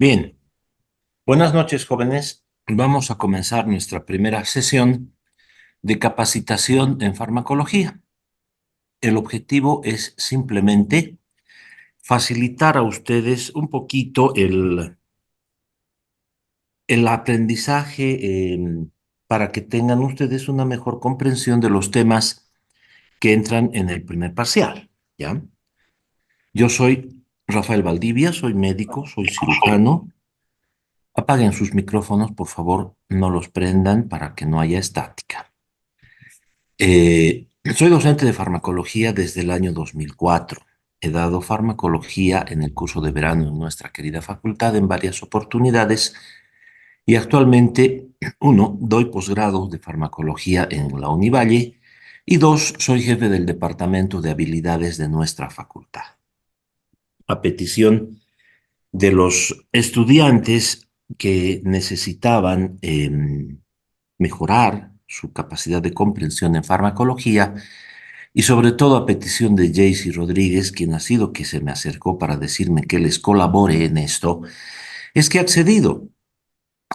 Bien, buenas noches, jóvenes. Vamos a comenzar nuestra primera sesión de capacitación en farmacología. El objetivo es simplemente facilitar a ustedes un poquito el aprendizaje para que tengan ustedes una mejor comprensión de los temas que entran en el primer parcial, ¿ya? Yo soy Rafael Valdivia, soy médico, soy cirujano. Apaguen sus micrófonos, por favor, no los prendan para que no haya estática. Soy docente de farmacología desde el año 2004. He dado farmacología en el curso de verano en nuestra querida facultad en varias oportunidades y actualmente, uno, doy posgrado de farmacología en la Univalle y dos, soy jefe del departamento de habilidades de nuestra facultad. A petición de los estudiantes que necesitaban mejorar su capacidad de comprensión en farmacología y sobre todo a petición de Jaycee Rodríguez, quien ha sido que se me acercó para decirme que les colabore en esto, es que he accedido.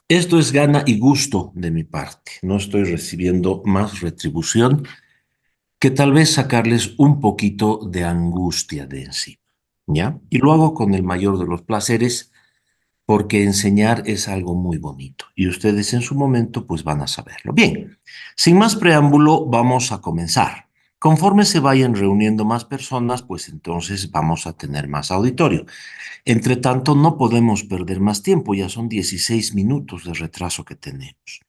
Esto es gana y gusto de mi parte. No estoy recibiendo más retribución que tal vez sacarles un poquito de angustia de encima, ¿ya? Y lo hago con el mayor de los placeres porque enseñar es algo muy bonito y ustedes en su momento pues van a saberlo. Bien, sin más preámbulo, vamos a comenzar. Conforme se vayan reuniendo más personas, pues entonces vamos a tener más auditorio. Entre tanto, no podemos perder más tiempo, ya son 16 minutos de retraso que tenemos.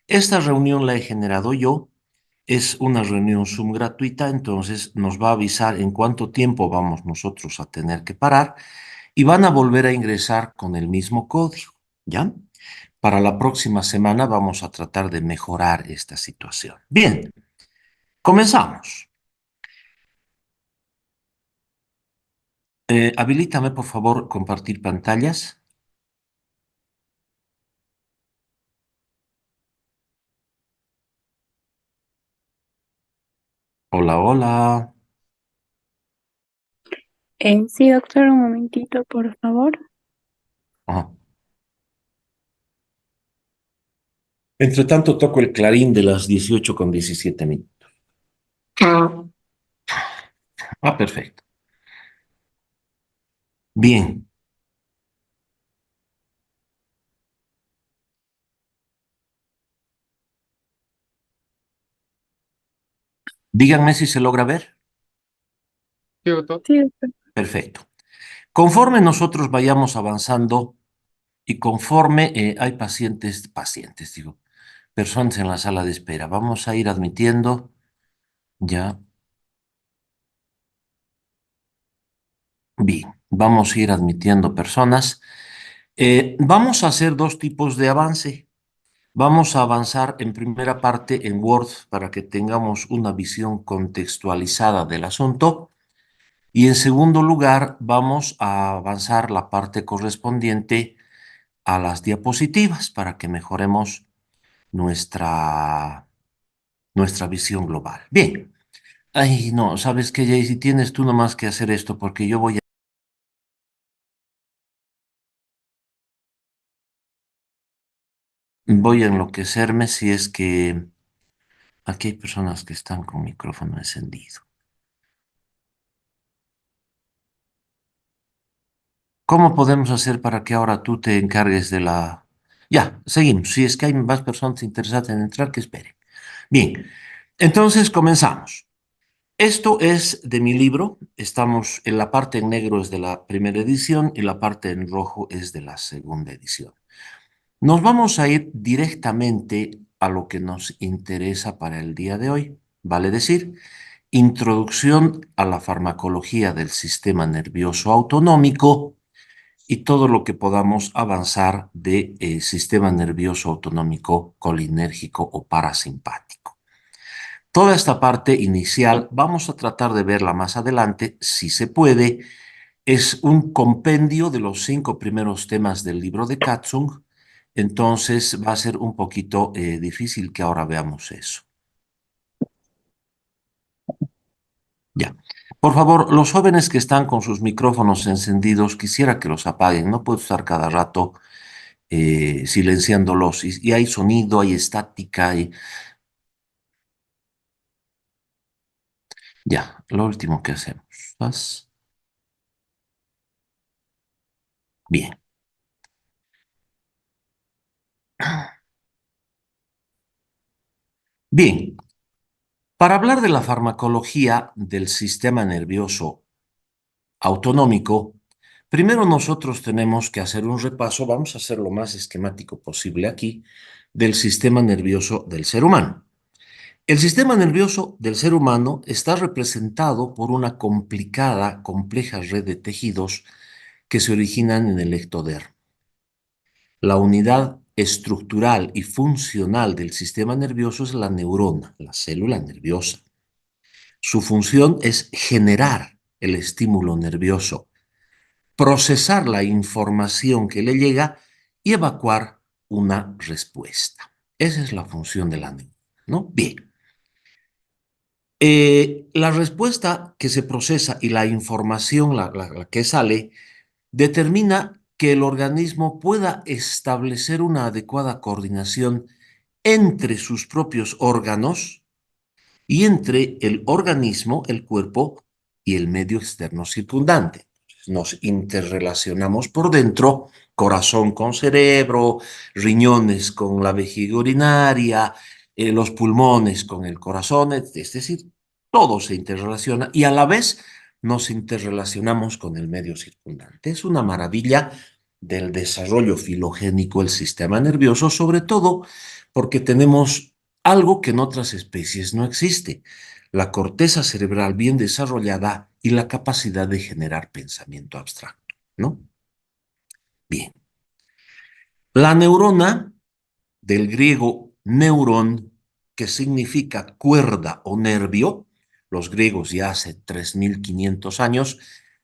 Esta reunión la he generado yo, es una reunión Zoom gratuita, entonces nos va a avisar en cuánto tiempo vamos nosotros a tener que parar y van a volver a ingresar con el mismo código, ¿ya? Para la próxima semana vamos a tratar de mejorar esta situación. Bien, comenzamos. Habilítame, por favor, compartir pantallas. Hola, hola. Sí, doctor, un momentito, por favor. Ajá. Entre tanto, toco el clarín de las 18:17 minutos. Ah, perfecto. Bien, díganme si se logra ver. Sí, doctor. Sí, doctor. Perfecto. Conforme nosotros vayamos avanzando y conforme hay digo, personas en la sala de espera, vamos a ir admitiendo ya. Bien, vamos a ir admitiendo personas. Vamos a hacer dos tipos de avance. Vamos a avanzar en primera parte en Word para que tengamos una visión contextualizada del asunto. Y en segundo lugar, vamos a avanzar la parte correspondiente a las diapositivas para que mejoremos nuestra, nuestra visión global. Bien. Ay, no, ¿sabes qué, Jay? Si tienes tú nomás que hacer esto porque yo voy a enloquecerme si es que aquí hay personas que están con micrófono encendido. ¿Cómo podemos hacer para que ahora tú te encargues de la... Ya, seguimos. Si es que hay más personas interesadas en entrar, que esperen. Bien, entonces comenzamos. Esto es de mi libro. Estamos en la parte en negro es de la primera edición y la parte en rojo es de la segunda edición. Nos vamos a ir directamente a lo que nos interesa para el día de hoy, vale decir, introducción a la farmacología del sistema nervioso autonómico y todo lo que podamos avanzar de sistema nervioso autonómico colinérgico o parasimpático. Toda esta parte inicial vamos a tratar de verla más adelante, si se puede. Es un compendio de los 5 primeros temas del libro de Katzung, entonces va a ser un poquito difícil que ahora veamos eso. Ya. Por favor, los jóvenes que están con sus micrófonos encendidos, quisiera que los apaguen. No puedo estar cada rato silenciándolos. Y hay sonido, hay estática. Ya, lo último que hacemos. ¿Vas? Bien. Bien, para hablar de la farmacología del sistema nervioso autonómico, primero nosotros tenemos que hacer un repaso, vamos a hacer lo más esquemático posible aquí, del sistema nervioso del ser humano. El sistema nervioso del ser humano está representado por una compleja red de tejidos que se originan en el ectodermo. La unidad estructural y funcional del sistema nervioso es la neurona, la célula nerviosa. Su función es generar el estímulo nervioso, procesar la información que le llega y evacuar una respuesta. Esa es la función de la neurona, ¿no? Bien. La respuesta que se procesa y la información, la que sale, determina que el organismo pueda establecer una adecuada coordinación entre sus propios órganos y entre el organismo, el cuerpo y el medio externo circundante. Nos interrelacionamos por dentro, corazón con cerebro, riñones con la vejiga urinaria, los pulmones con el corazón, es decir, todo se interrelaciona y a la vez nos interrelacionamos con el medio circundante. Es una maravilla del desarrollo filogénico del sistema nervioso, sobre todo porque tenemos algo que en otras especies no existe, la corteza cerebral bien desarrollada y la capacidad de generar pensamiento abstracto, ¿no? Bien. La neurona, del griego neurón, que significa cuerda o nervio, los griegos ya hace 3.500 años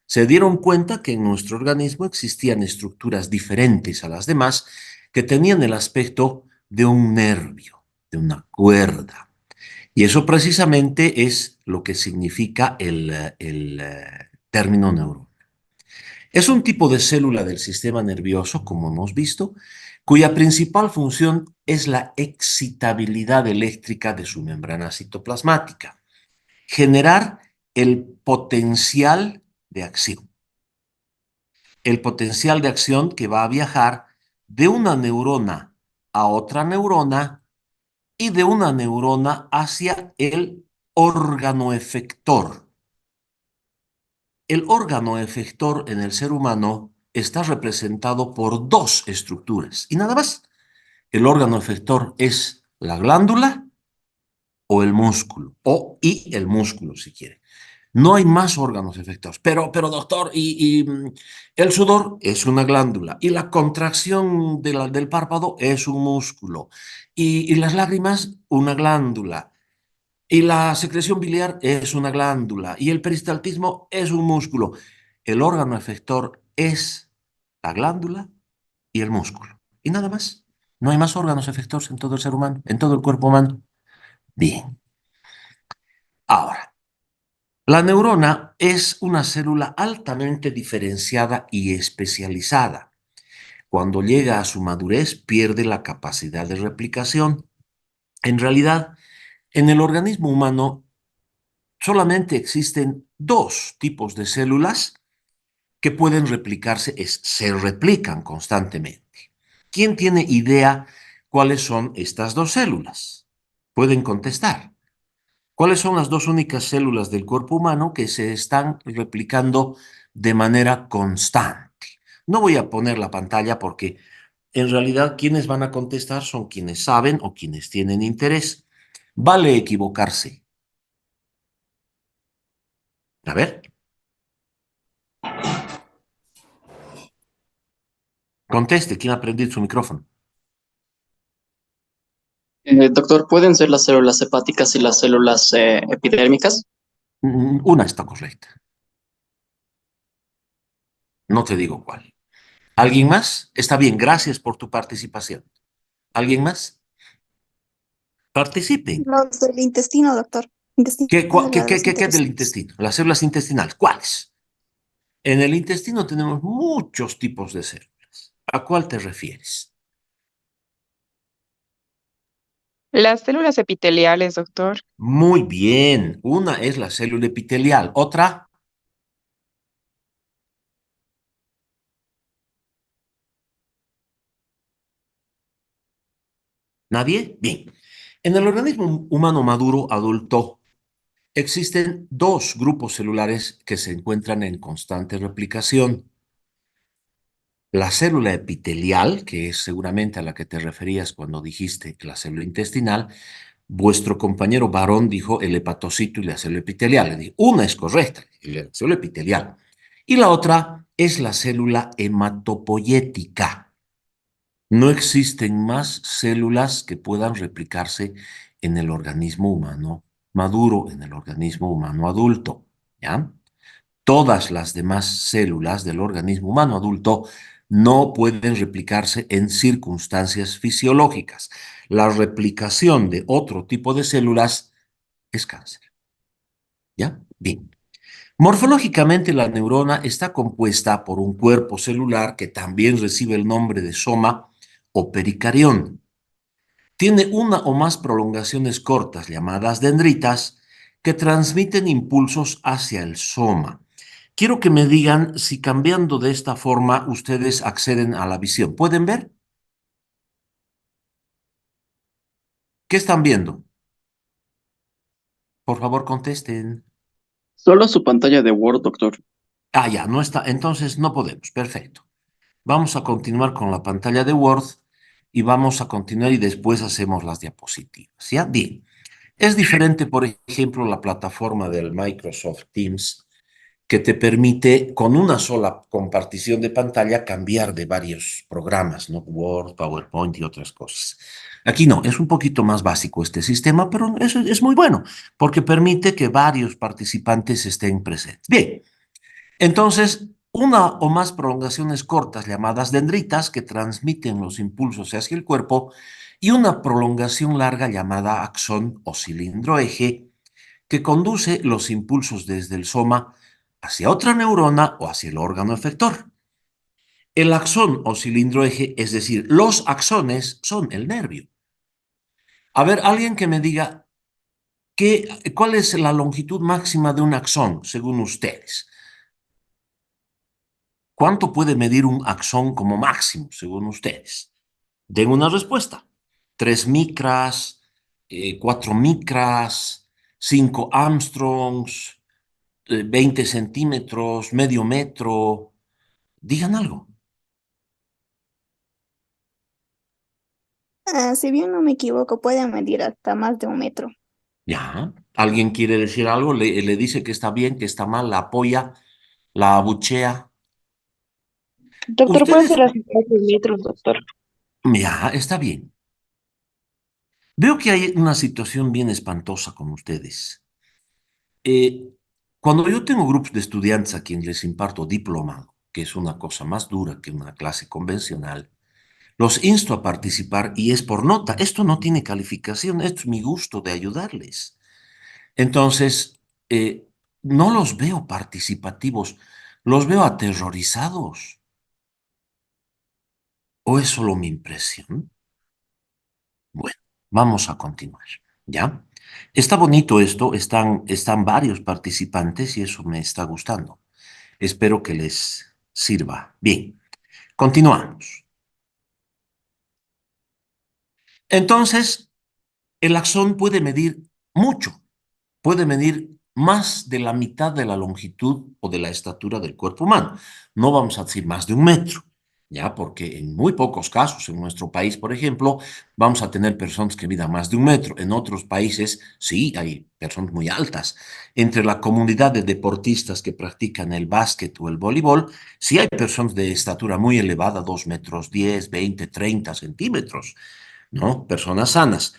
se dieron cuenta que en nuestro organismo existían estructuras diferentes a las demás que tenían el aspecto de un nervio, de una cuerda. Y eso precisamente es lo que significa el término neurona. Es un tipo de célula del sistema nervioso, como hemos visto, cuya principal función es la excitabilidad eléctrica de su membrana citoplasmática, generar el potencial de acción. El potencial de acción que va a viajar de una neurona a otra neurona y de una neurona hacia el órgano efector. El órgano efector en el ser humano está representado por dos estructuras y nada más. El órgano efector es la glándula o el músculo, y el músculo si quiere. No hay más órganos efectores. Pero doctor, el sudor es una glándula y la contracción del párpado es un músculo y las lágrimas una glándula. Y la secreción biliar es una glándula y el peristaltismo es un músculo. El órgano efector es la glándula y el músculo. Y nada más. No hay más órganos efectores en todo el ser humano, en todo el cuerpo humano. Bien. Ahora, la neurona es una célula altamente diferenciada y especializada. Cuando llega a su madurez, pierde la capacidad de replicación. En realidad, en el organismo humano solamente existen dos tipos de células que pueden replicarse, se replican constantemente. ¿Quién tiene idea cuáles son estas dos células? Pueden contestar. ¿Cuáles son las dos únicas células del cuerpo humano que se están replicando de manera constante? No voy a poner la pantalla porque en realidad quienes van a contestar son quienes saben o quienes tienen interés. Vale equivocarse. A ver. Conteste, ¿quién ha prendido su micrófono? Doctor, ¿pueden ser las células hepáticas y las células epidérmicas? Una está correcta. No te digo cuál. ¿Alguien más? Está bien, gracias por tu participación. ¿Alguien más? Participen. Los del intestino, doctor. Intestinales, ¿Qué del interesantes. intestino? Las células intestinales, ¿cuáles? En el intestino tenemos muchos tipos de células. ¿A cuál te refieres? Las células epiteliales, doctor. Muy bien. Una es la célula epitelial. ¿Otra? ¿Nadie? Bien. En el organismo humano maduro adulto existen dos grupos celulares que se encuentran en constante replicación. La célula epitelial, que es seguramente a la que te referías cuando dijiste la célula intestinal, vuestro compañero varón dijo el hepatocito y la célula epitelial. Le dije, una es correcta, la célula epitelial. Y la otra es la célula hematopoyética. No existen más células que puedan replicarse en el organismo humano maduro, en el organismo humano adulto, ¿ya? Todas las demás células del organismo humano adulto no pueden replicarse en circunstancias fisiológicas. La replicación de otro tipo de células es cáncer, ¿ya? Bien. Morfológicamente, la neurona está compuesta por un cuerpo celular que también recibe el nombre de soma o pericarión. Tiene una o más prolongaciones cortas llamadas dendritas que transmiten impulsos hacia el soma. Quiero que me digan si cambiando de esta forma ustedes acceden a la visión. ¿Pueden ver? ¿Qué están viendo? Por favor, contesten. Solo su pantalla de Word, doctor. Ah, ya, no está. Entonces no podemos. Perfecto. Vamos a continuar con la pantalla de Word y vamos a continuar y después hacemos las diapositivas. ¿Ya? Bien. Es diferente, por ejemplo, la plataforma del Microsoft Teams que te permite con una sola compartición de pantalla cambiar de varios programas, ¿no? Word, PowerPoint y otras cosas. Aquí no, es un poquito más básico este sistema, pero eso es muy bueno porque permite que varios participantes estén presentes. Bien, entonces, una o más prolongaciones cortas llamadas dendritas que transmiten los impulsos hacia el cuerpo y una prolongación larga llamada axón o cilindro eje que conduce los impulsos desde el soma hacia otra neurona o hacia el órgano efector. El axón o cilindro eje, es decir, los axones son el nervio. A ver, alguien que me diga cuál es la longitud máxima de un axón según ustedes. ¿Cuánto puede medir un axón como máximo, según ustedes? Den una respuesta. 3 micras, 4 micras, 5 Armstrongs, 20 centímetros, medio metro. Digan algo. Si bien no me equivoco, puede medir hasta más de 1 metro. Ya. ¿Alguien quiere decir algo? Le dice que está bien, que está mal, la apoya, la abuchea. Doctor, puede Ustedes, ser hasta 4 metros, doctor. ya, está bien. Veo que hay una situación bien espantosa con ustedes. Eh, Cuando yo tengo grupos de estudiantes a quienes les imparto diplomado, que es una cosa más dura que una clase convencional, los insto a participar y es por nota. Esto no tiene calificación, esto es mi gusto de ayudarles. Entonces, no los veo participativos, los veo aterrorizados. ¿O es solo mi impresión? Bueno, vamos a continuar, ¿ya? Está bonito esto, están varios participantes y eso me está gustando. Espero que les sirva. Bien, continuamos. Entonces, el axón puede medir mucho, puede medir más de la mitad de la longitud o de la estatura del cuerpo humano. No vamos a decir más de 1 metro, ya, porque en muy pocos casos, en nuestro país, por ejemplo, vamos a tener personas que midan más de 1 metro. En otros países, sí, hay personas muy altas. Entre la comunidad de deportistas que practican el básquet o el voleibol, sí hay personas de estatura muy elevada, 2 metros 10, 20, 30 centímetros. ¿No? Personas sanas.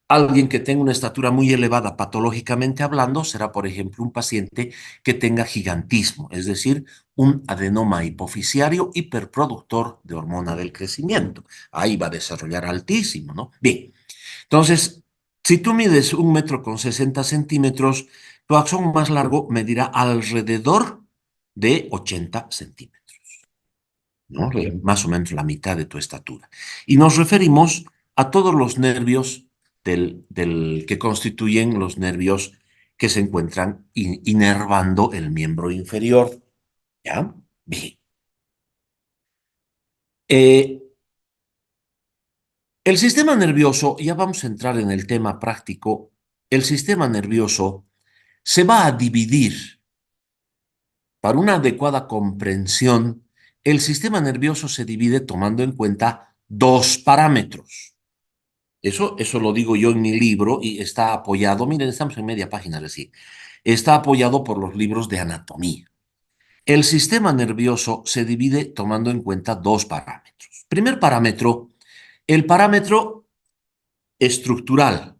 Alguien que tenga una estatura muy elevada patológicamente hablando será, por ejemplo, un paciente que tenga gigantismo, es decir, un adenoma hipofisiario hiperproductor de hormona del crecimiento. Ahí va a desarrollar altísimo, ¿no? Bien, entonces, Si tú mides 1,60 m, tu axón más largo medirá alrededor de 80 centímetros, ¿no? Más o menos la mitad de tu estatura. Y nos referimos a todos los nervios que constituyen los nervios que se encuentran inervando el miembro inferior. ¿Ya? Bien. El sistema nervioso, ya vamos a entrar en el tema práctico, el sistema nervioso se va a dividir. Para una adecuada comprensión, el sistema nervioso se divide tomando en cuenta dos parámetros. Eso lo digo yo en mi libro y está apoyado, miren, estamos en media página recién, está apoyado por los libros de anatomía. El sistema nervioso se divide tomando en cuenta dos parámetros. Primer parámetro, el parámetro estructural,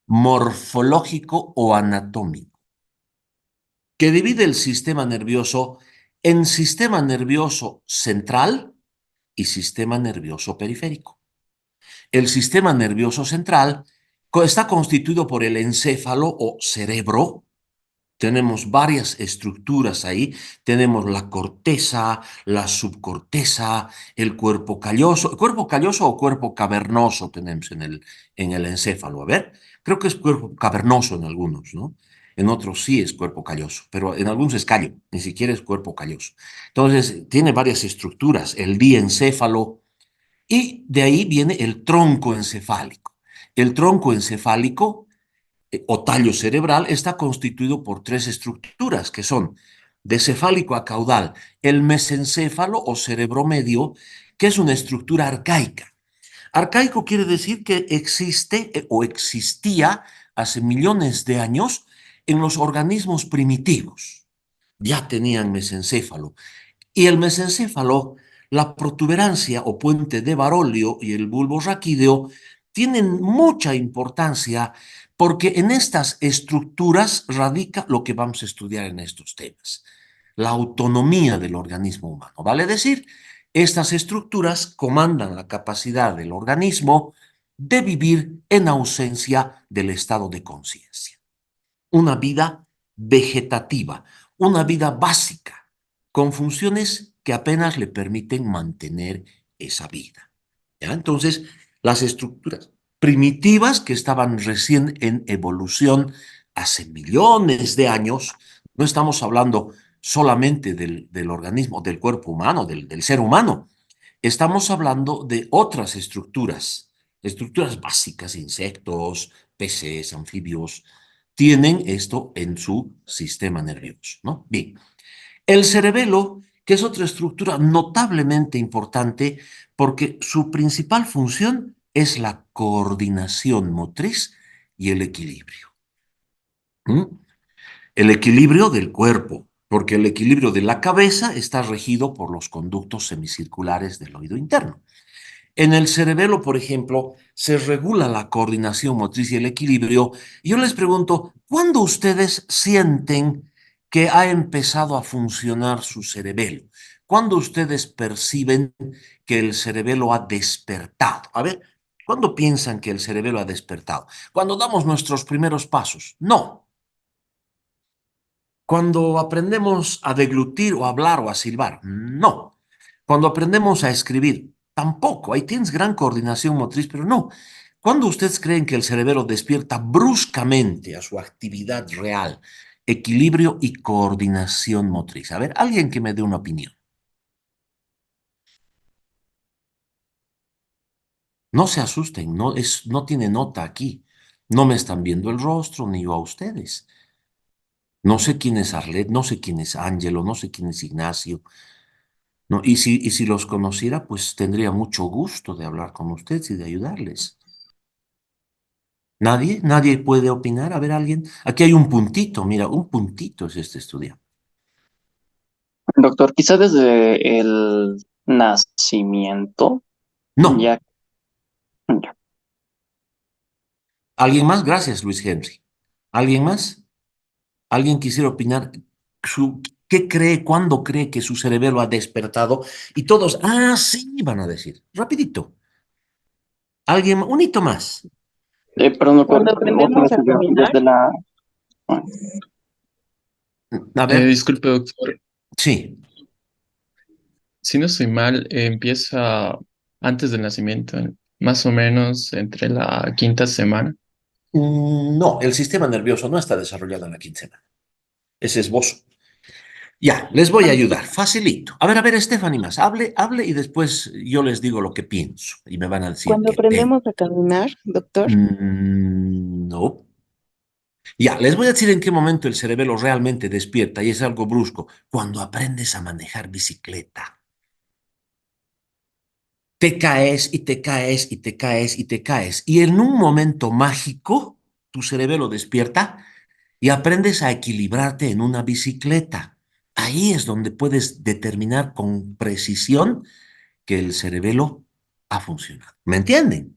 morfológico o anatómico, que divide el sistema nervioso en sistema nervioso central y sistema nervioso periférico. El sistema nervioso central está constituido por el encéfalo o cerebro. Tenemos varias estructuras ahí. Tenemos la corteza, la subcorteza, el cuerpo calloso. ¿Cuerpo calloso o cuerpo cavernoso tenemos en el encéfalo? A ver, creo que es cuerpo cavernoso en algunos, ¿no? En otros sí es cuerpo calloso, pero en algunos es callo, ni siquiera es cuerpo calloso. Entonces, tiene varias estructuras, el diencéfalo, y de ahí viene el tronco encefálico. El tronco encefálico o tallo cerebral está constituido por tres estructuras que son de cefálico a caudal, el mesencéfalo o cerebro medio, que es una estructura arcaica. Arcaico quiere decir que existe o existía hace millones de años en los organismos primitivos. Ya tenían mesencéfalo. Y el mesencéfalo, la protuberancia o puente de Barolio y el bulbo raquídeo tienen mucha importancia porque en estas estructuras radica lo que vamos a estudiar en estos temas, la autonomía del organismo humano. Vale decir, estas estructuras comandan la capacidad del organismo de vivir en ausencia del estado de conciencia. Una vida vegetativa, una vida básica, con funciones que apenas le permiten mantener esa vida. ¿Ya? Entonces, las estructuras primitivas que estaban recién en evolución hace millones de años, no estamos hablando solamente del organismo, del cuerpo humano, del ser humano, estamos hablando de otras estructuras básicas, insectos, peces, anfibios, tienen esto en su sistema nervioso, ¿no? Bien, el cerebelo, que es otra estructura notablemente importante porque su principal función es la coordinación motriz y el equilibrio. ¿Mm? El equilibrio del cuerpo, porque el equilibrio de la cabeza está regido por los conductos semicirculares del oído interno. En el cerebelo, por ejemplo, se regula la coordinación motriz y el equilibrio. Yo les pregunto, ¿cuándo ustedes sienten que ha empezado a funcionar su cerebelo? ¿Cuándo ustedes perciben que el cerebelo ha despertado? A ver, ¿cuándo piensan que el cerebelo ha despertado? ¿Cuando damos nuestros primeros pasos? No. Cuando aprendemos a deglutir o a hablar o a silbar, no. Cuando aprendemos a escribir, tampoco. Ahí tienes gran coordinación motriz, pero no. ¿Cuándo ustedes creen que el cerebro despierta bruscamente a su actividad real, equilibrio y coordinación motriz? A ver, alguien que me dé una opinión. No se asusten, no tiene nota aquí. No me están viendo el rostro, ni yo a ustedes. No sé quién es Arlet, no sé quién es Ángelo, no sé quién es Ignacio. No, y si los conociera, pues tendría mucho gusto de hablar con ustedes y de ayudarles. ¿Nadie? ¿Nadie puede opinar? A ver, alguien. Aquí hay un puntito, mira, un puntito es este estudiante. Doctor, quizá desde el nacimiento, No. ya, ya. ¿Alguien más? Gracias, Luis Henry. ¿Alguien más? ¿Alguien quisiera opinar? ¿Qué cree, cuándo cree que su cerebro ha despertado? Y todos, sí, van a decir. Rapidito. ¿Alguien? Un hito más. Perdón, doctor, Cuando otra aprendemos vez a caminar, desde la... ah, A ver, Disculpe, doctor. sí. Si no estoy mal, empieza antes del nacimiento, más o menos entre la quinta semana. No, el sistema nervioso no está desarrollado en la quincena. Ese esbozo. Ya, les voy a ayudar, facilito. A ver, Stephanie más, hable y después yo les digo lo que pienso y me van a decir cuando que tengo. aprendemos a caminar, doctor, No. Ya, les voy a decir en qué momento el cerebelo realmente despierta y es algo brusco. Cuando aprendes a manejar bicicleta. Te caes y te caes y te caes y te caes. Y en un momento mágico, tu cerebelo despierta y aprendes a equilibrarte en una bicicleta. Ahí es donde puedes determinar con precisión que el cerebelo ha funcionado. ¿Me entienden?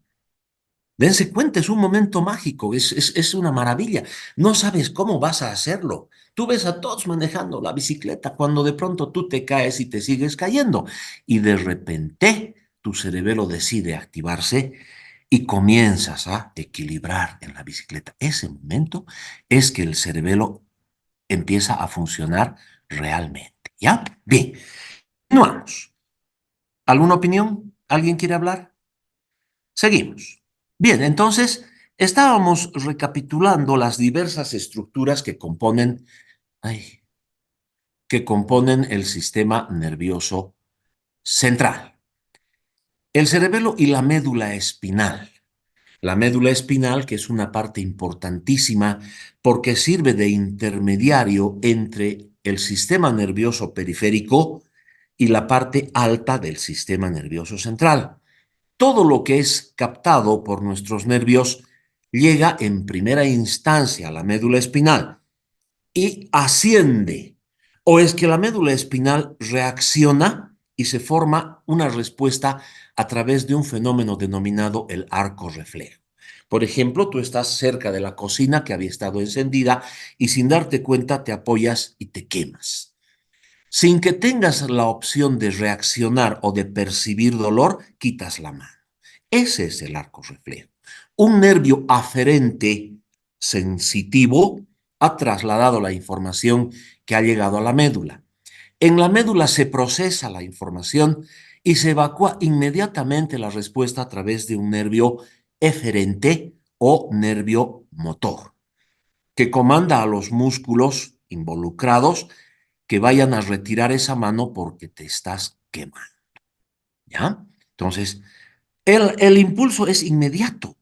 Dense cuenta, es un momento mágico, es una maravilla. No sabes cómo vas a hacerlo. Tú ves a todos manejando la bicicleta cuando de pronto tú te caes y te sigues cayendo. Y de repente tu cerebelo decide activarse y comienzas a equilibrar en la bicicleta. Ese momento es que el cerebelo empieza a funcionar realmente. ¿Ya? Bien, continuamos. ¿Alguna opinión? ¿Alguien quiere hablar? Seguimos. Bien, entonces estábamos recapitulando las diversas estructuras ay, que componen el sistema nervioso central. El cerebelo y la médula espinal. La médula espinal, que es una parte importantísima porque sirve de intermediario entre el sistema nervioso periférico y la parte alta del sistema nervioso central. Todo lo que es captado por nuestros nervios llega en primera instancia a la médula espinal y asciende. O es que la médula espinal reacciona y se forma una respuesta a través de un fenómeno denominado el arco reflejo. Por ejemplo, tú estás cerca de la cocina que había estado encendida y sin darte cuenta te apoyas y te quemas. Sin que tengas la opción de reaccionar o de percibir dolor, quitas la mano. Ese es el arco reflejo. Un nervio aferente sensitivo ha trasladado la información que ha llegado a la médula. En la médula se procesa la información y se evacúa inmediatamente la respuesta a través de un nervio eferente o nervio motor, que comanda a los músculos involucrados que vayan a retirar esa mano porque te estás quemando. ¿Ya? Entonces, el impulso es inmediato.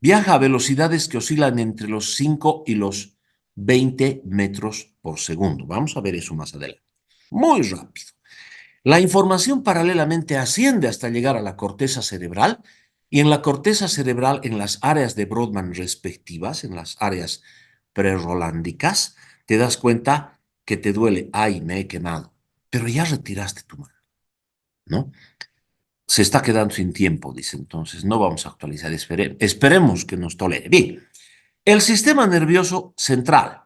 Viaja a velocidades que oscilan entre los 5 y los 20 metros por segundo. Vamos a ver eso más adelante. Muy rápido. La información paralelamente asciende hasta llegar a la corteza cerebral y en la corteza cerebral, en las áreas de Brodmann respectivas, en las áreas prerrolándicas, te das cuenta que te duele. Ay, me he quemado. Pero ya retiraste tu mano, ¿no? Se está quedando sin tiempo, dice entonces. No vamos a actualizar. Esperemos que nos tolere. Bien, el sistema nervioso central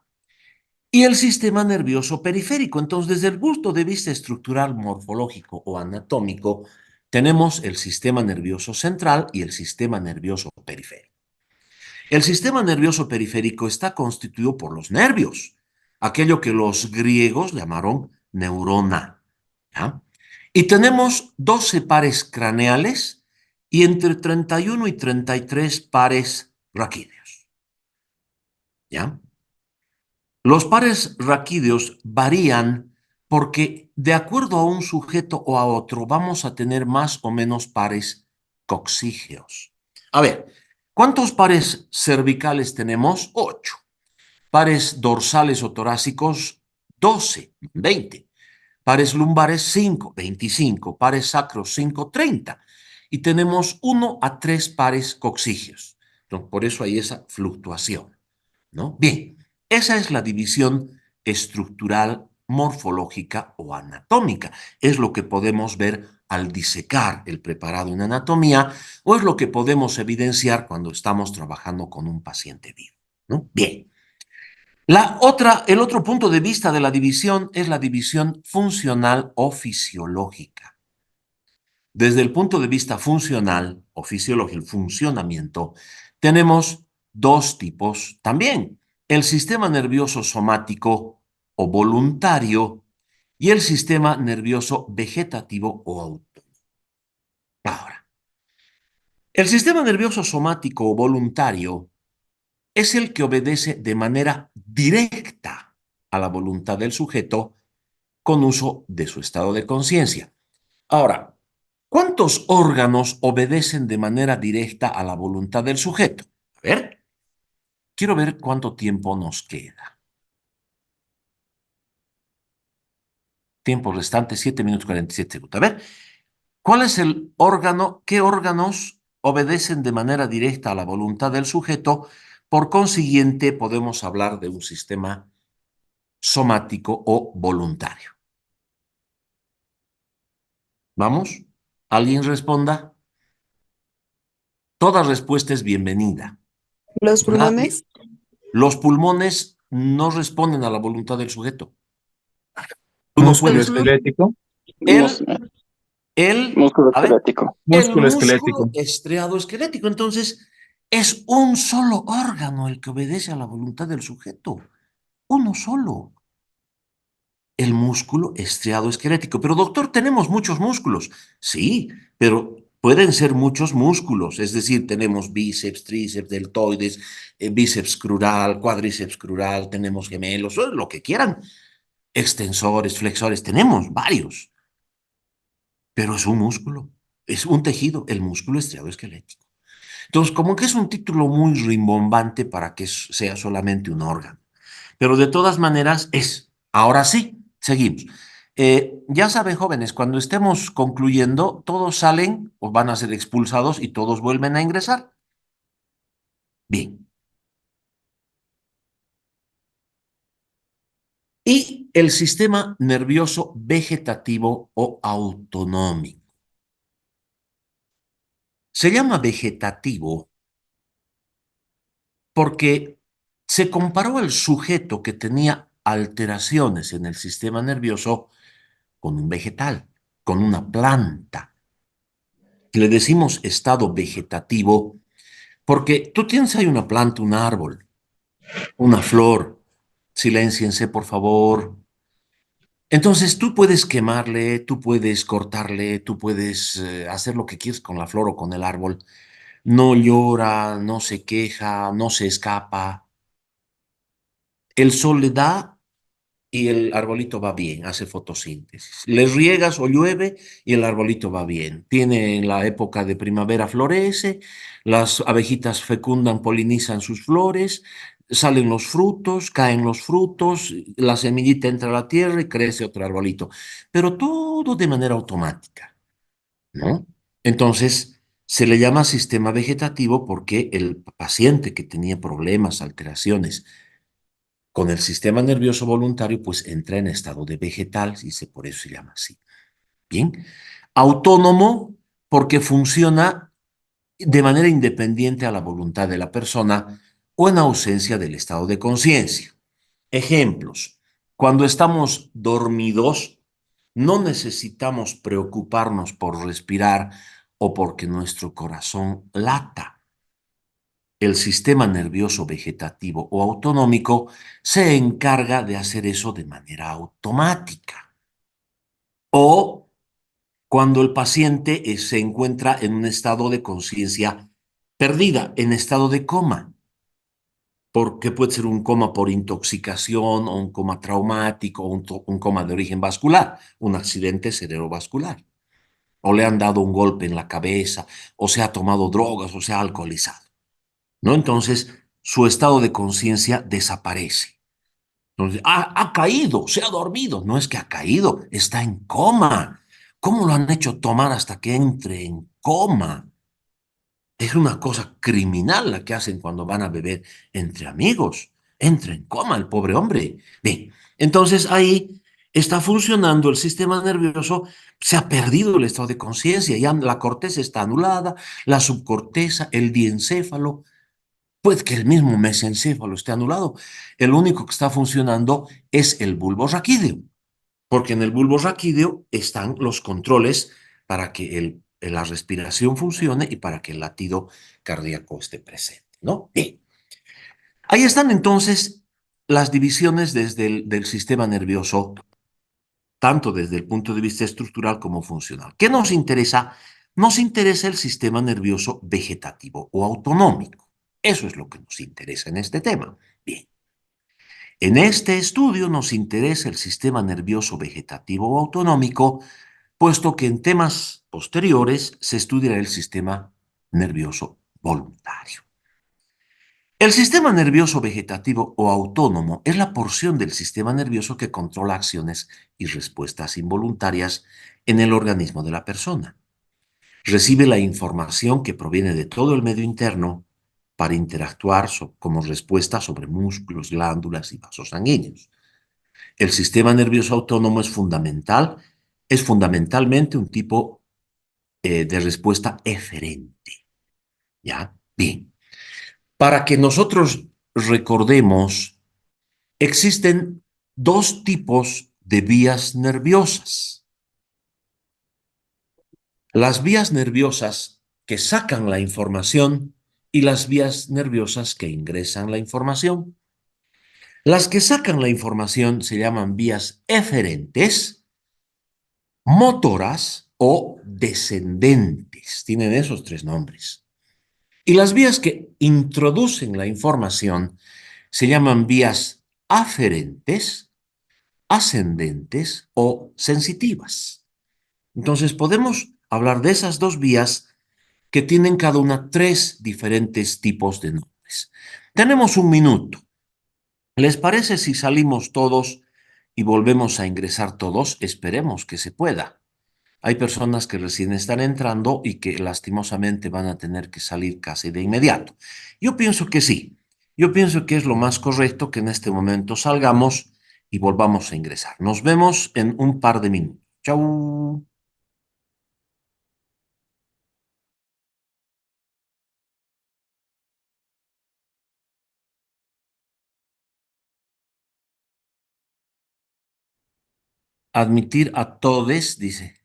y el sistema nervioso periférico. Entonces, desde el punto de vista estructural, morfológico o anatómico, tenemos el sistema nervioso central y el sistema nervioso periférico. El sistema nervioso periférico está constituido por los nervios, aquello que los griegos llamaron neurona, ¿ya? Y tenemos 12 pares craneales y entre 31 y 33 pares raquídeos, ¿ya? Los pares raquídeos varían porque de acuerdo a un sujeto o a otro vamos a tener más o menos pares coxígeos. A ver, ¿cuántos pares cervicales tenemos? 8. Pares dorsales o torácicos, 12, 20. Pares lumbares, 5, 25. Pares sacros, 5, 30. Y tenemos 1 a 3 pares coxígeos. Entonces, por eso hay esa fluctuación, ¿no? Bien, esa es la división estructural, morfológica o anatómica. Es lo que podemos ver al disecar el preparado en anatomía o es lo que podemos evidenciar cuando estamos trabajando con un paciente vivo, ¿no? Bien. El otro punto de vista de la división es la división funcional o fisiológica. Desde el punto de vista funcional o fisiológico, el funcionamiento, tenemos dos tipos también: el sistema nervioso somático o voluntario y el sistema nervioso vegetativo o autónomo. Ahora, el sistema nervioso somático o voluntario es el que obedece de manera directa a la voluntad del sujeto con uso de su estado de conciencia. Ahora, ¿cuántos órganos obedecen de manera directa a la voluntad del sujeto? A ver, quiero ver cuánto tiempo nos queda. Tiempo restante, 7 minutos 47 segundos. A ver, ¿cuál es el órgano? ¿Qué órganos obedecen de manera directa a la voluntad del sujeto? Por consiguiente, podemos hablar de un sistema somático o voluntario. ¿Vamos? ¿Alguien responda? Toda respuesta es bienvenida. Los Nadie- pulmones, Los pulmones no responden a la voluntad del sujeto. Tú no Músculo puedes. esquelético. Mus- músculo A ver, esquelético. el Músculo músculo esquelético. estriado esquelético. Entonces, es un solo órgano el que obedece a la voluntad del sujeto. Uno solo. El músculo estriado esquelético. Pero doctor, tenemos muchos músculos. Sí, pero pueden ser muchos músculos. Es decir, tenemos bíceps, tríceps, deltoides, bíceps crural, cuádriceps crural, tenemos gemelos, lo que quieran. Extensores, flexores, tenemos varios. Pero es un músculo, es un tejido, el músculo estriado esquelético. Entonces, como que es un título muy rimbombante para que sea solamente un órgano. Pero de todas maneras es. Ahora sí, seguimos. Ya saben, jóvenes, cuando estemos concluyendo, todos salen o van a ser expulsados y todos vuelven a ingresar. Bien. Y el sistema nervioso vegetativo o autonómico. Se llama vegetativo porque se comparó al sujeto que tenía alteraciones en el sistema nervioso con un vegetal, con una planta. Le decimos estado vegetativo porque tú tienes ahí una planta, un árbol, una flor. Silénciense, por favor. Entonces tú puedes quemarle, tú puedes cortarle, tú puedes hacer lo que quieras con la flor o con el árbol. No llora, no se queja, no se escapa. El sol le da y el arbolito va bien, hace fotosíntesis. Le riegas o llueve y el arbolito va bien. Tiene en la época de primavera florece, las abejitas fecundan, polinizan sus flores, salen los frutos, caen los frutos, la semillita entra a la tierra y crece otro arbolito. Pero todo de manera automática, ¿no? Entonces, se le llama sistema vegetativo porque el paciente que tenía problemas, alteraciones, con el sistema nervioso voluntario, pues entra en estado de vegetal y por eso se llama así. Bien. Autónomo porque funciona de manera independiente a la voluntad de la persona o en ausencia del estado de conciencia. Ejemplos. Cuando estamos dormidos, no necesitamos preocuparnos por respirar o porque nuestro corazón lata. El sistema nervioso vegetativo o autonómico se encarga de hacer eso de manera automática. O cuando el paciente se encuentra en un estado de conciencia perdida, en estado de coma, porque puede ser un coma por intoxicación o un coma traumático o un coma de origen vascular, un accidente cerebrovascular, o le han dado un golpe en la cabeza, o se ha tomado drogas, o se ha alcoholizado, ¿no? Entonces, su estado de conciencia desaparece. Entonces, ha caído, se ha dormido. No es que ha caído, está en coma. ¿Cómo lo han hecho tomar hasta que entre en coma? Es una cosa criminal la que hacen cuando van a beber entre amigos. Entra en coma el pobre hombre. Bien, entonces ahí está funcionando el sistema nervioso, se ha perdido el estado de conciencia, ya la corteza está anulada, la subcorteza, el diencéfalo. Puede que el mismo mesencéfalo esté anulado. El único que está funcionando es el bulbo raquídeo, porque en el bulbo raquídeo están los controles para que la respiración funcione y para que el latido cardíaco esté presente, ¿no? Bien. Ahí están entonces las divisiones del sistema nervioso, tanto desde el punto de vista estructural como funcional. ¿Qué nos interesa? Nos interesa el sistema nervioso vegetativo o autonómico. Eso es lo que nos interesa en este tema. Bien. En este estudio nos interesa el sistema nervioso vegetativo o autonómico, puesto que en temas posteriores se estudiará el sistema nervioso voluntario. El sistema nervioso vegetativo o autónomo es la porción del sistema nervioso que controla acciones y respuestas involuntarias en el organismo de la persona. Recibe la información que proviene de todo el medio interno para interactuar como respuesta sobre músculos, glándulas y vasos sanguíneos. El sistema nervioso autónomo es fundamentalmente un tipo de respuesta eferente. ¿Ya? Bien. Para que nosotros recordemos, existen dos tipos de vías nerviosas. Las vías nerviosas que sacan la información y las vías nerviosas que ingresan la información. Las que sacan la información se llaman vías eferentes, motoras o descendentes. Tienen esos tres nombres. Y las vías que introducen la información se llaman vías aferentes, ascendentes o sensitivas. Entonces podemos hablar de esas dos vías que tienen cada una tres diferentes tipos de nombres. Tenemos un minuto. ¿Les parece si salimos todos y volvemos a ingresar todos? Esperemos que se pueda. Hay personas que recién están entrando y que lastimosamente van a tener que salir casi de inmediato. Yo pienso que sí. Yo pienso que es lo más correcto que en este momento salgamos y volvamos a ingresar. Nos vemos en un par de minutos. Chau. Admitir a todes, dice.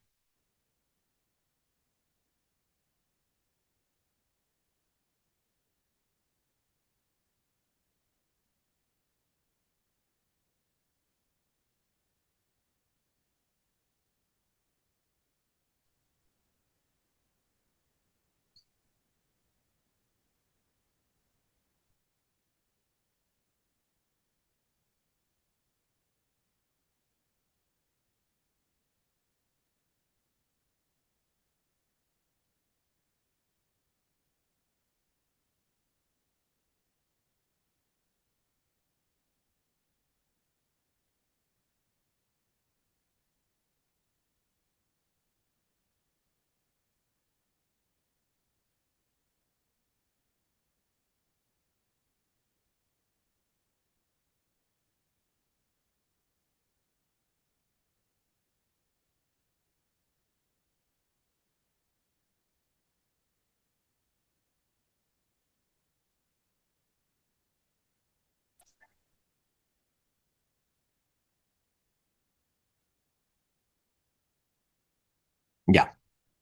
Ya,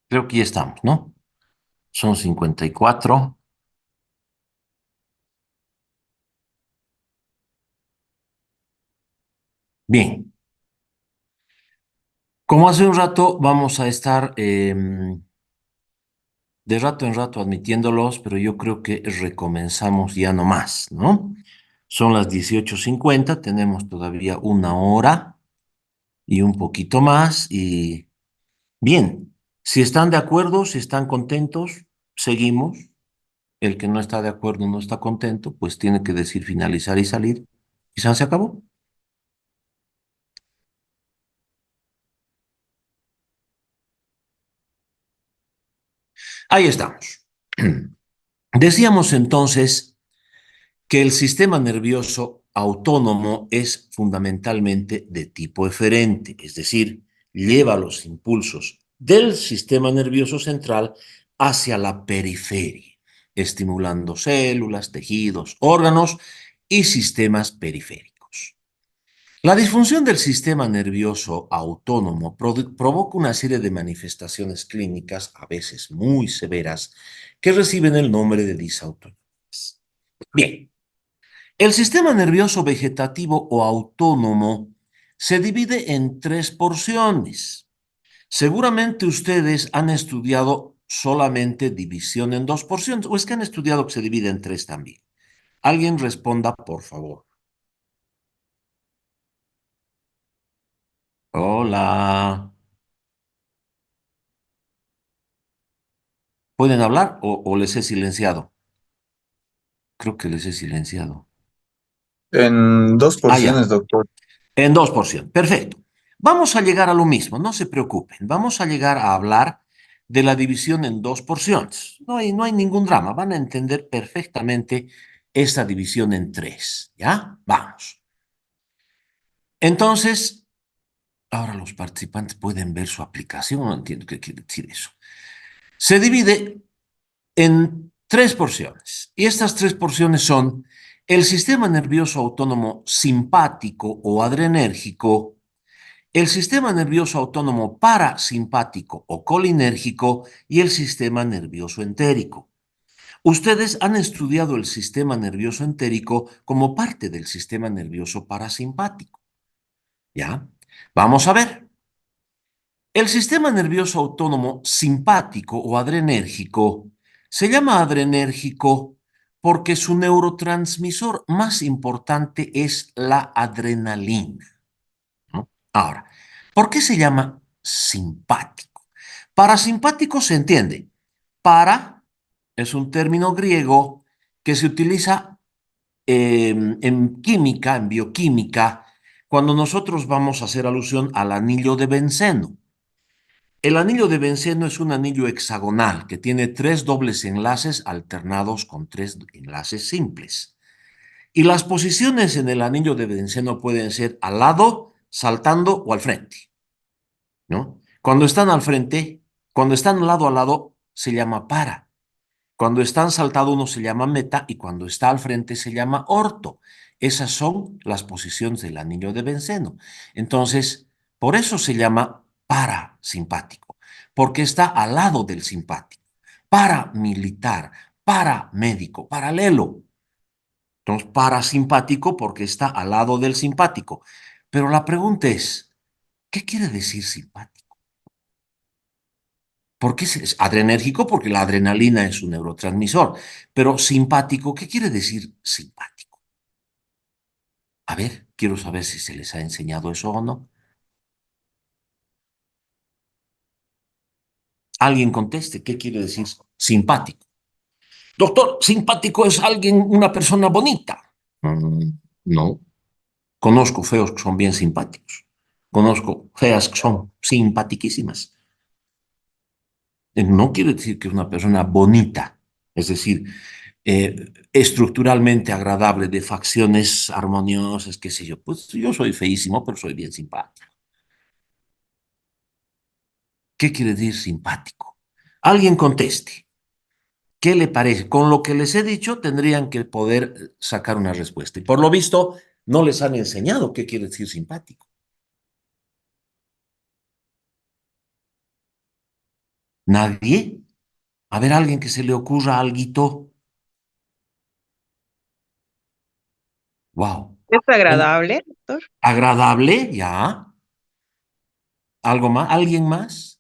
creo que ya estamos, ¿no? Son 54. Bien, como hace un rato vamos a estar de rato en rato admitiéndolos, pero yo creo que recomenzamos ya no más, ¿no? Son las 18:50, tenemos todavía una hora y un poquito más y bien, si están de acuerdo, si están contentos, seguimos. El que no está de acuerdo, no está contento, pues tiene que decir finalizar y salir. Quizás se acabó. Ahí estamos. Decíamos entonces que el sistema nervioso autónomo es fundamentalmente de tipo eferente, es decir, lleva los impulsos del sistema nervioso central hacia la periferia, estimulando células, tejidos, órganos y sistemas periféricos. La disfunción del sistema nervioso autónomo provoca una serie de manifestaciones clínicas, a veces muy severas, que reciben el nombre de disautonomías. Bien, El sistema nervioso vegetativo o autónomo se divide en tres porciones. Seguramente ustedes han estudiado solamente división en dos porciones, o es que han estudiado que se divide en tres también. Alguien responda, por favor. Hola. ¿Pueden hablar o les he silenciado? Creo que les he silenciado. En dos Ah, ya. porciones, doctor. En dos porciones. Perfecto. Vamos a llegar a lo mismo, no se preocupen. Vamos a llegar a hablar de la división en dos porciones. No hay ningún drama. Van a entender perfectamente esta división en tres. ¿Ya? Vamos. Entonces, ahora los participantes pueden ver su aplicación. No entiendo qué quiere decir eso. Se divide en tres porciones. Y estas tres porciones son el sistema nervioso autónomo simpático o adrenérgico, el sistema nervioso autónomo parasimpático o colinérgico y el sistema nervioso entérico. Ustedes han estudiado el sistema nervioso entérico como parte del sistema nervioso parasimpático. ¿Ya? Vamos a ver. El sistema nervioso autónomo simpático o adrenérgico se llama adrenérgico porque su neurotransmisor más importante es la adrenalina, ¿no? Ahora, ¿por qué se llama simpático? Parasimpático se entiende. Para es un término griego que se utiliza en química, en bioquímica, cuando nosotros vamos a hacer alusión al anillo de benceno. El anillo de benceno es un anillo hexagonal que tiene tres dobles enlaces alternados con tres enlaces simples. Y las posiciones en el anillo de benceno pueden ser al lado, saltando o al frente, ¿no? Cuando están al frente, cuando están lado a lado, se llama para. Cuando están saltado uno se llama meta y cuando está al frente se llama orto. Esas son las posiciones del anillo de benceno. Entonces, por eso se llama parasimpático, porque está al lado del simpático. Paramilitar, paramédico, paralelo. Entonces, parasimpático porque está al lado del simpático. Pero la pregunta es, ¿qué quiere decir simpático? ¿Por qué es adrenérgico? Porque la adrenalina es un neurotransmisor. Pero simpático, ¿qué quiere decir simpático? A ver, quiero saber si se les ha enseñado eso o no. Alguien conteste, ¿qué quiere decir simpático? Doctor, simpático es alguien, una persona bonita. No. Conozco feos que son bien simpáticos. Conozco feas que son simpatiquísimas. No quiere decir que es una persona bonita, es decir, estructuralmente agradable, de facciones armoniosas, qué sé yo. Pues yo soy feísimo, pero soy bien simpático. ¿Qué quiere decir simpático? Alguien conteste. ¿Qué le parece? Con lo que les he dicho, tendrían que poder sacar una respuesta. Y por lo visto, no les han enseñado qué quiere decir simpático. ¿Nadie? A ver, alguien que se le ocurra alguito. Wow. ¿Es agradable, doctor? Agradable, ya. ¿Algo más? ¿Alguien más?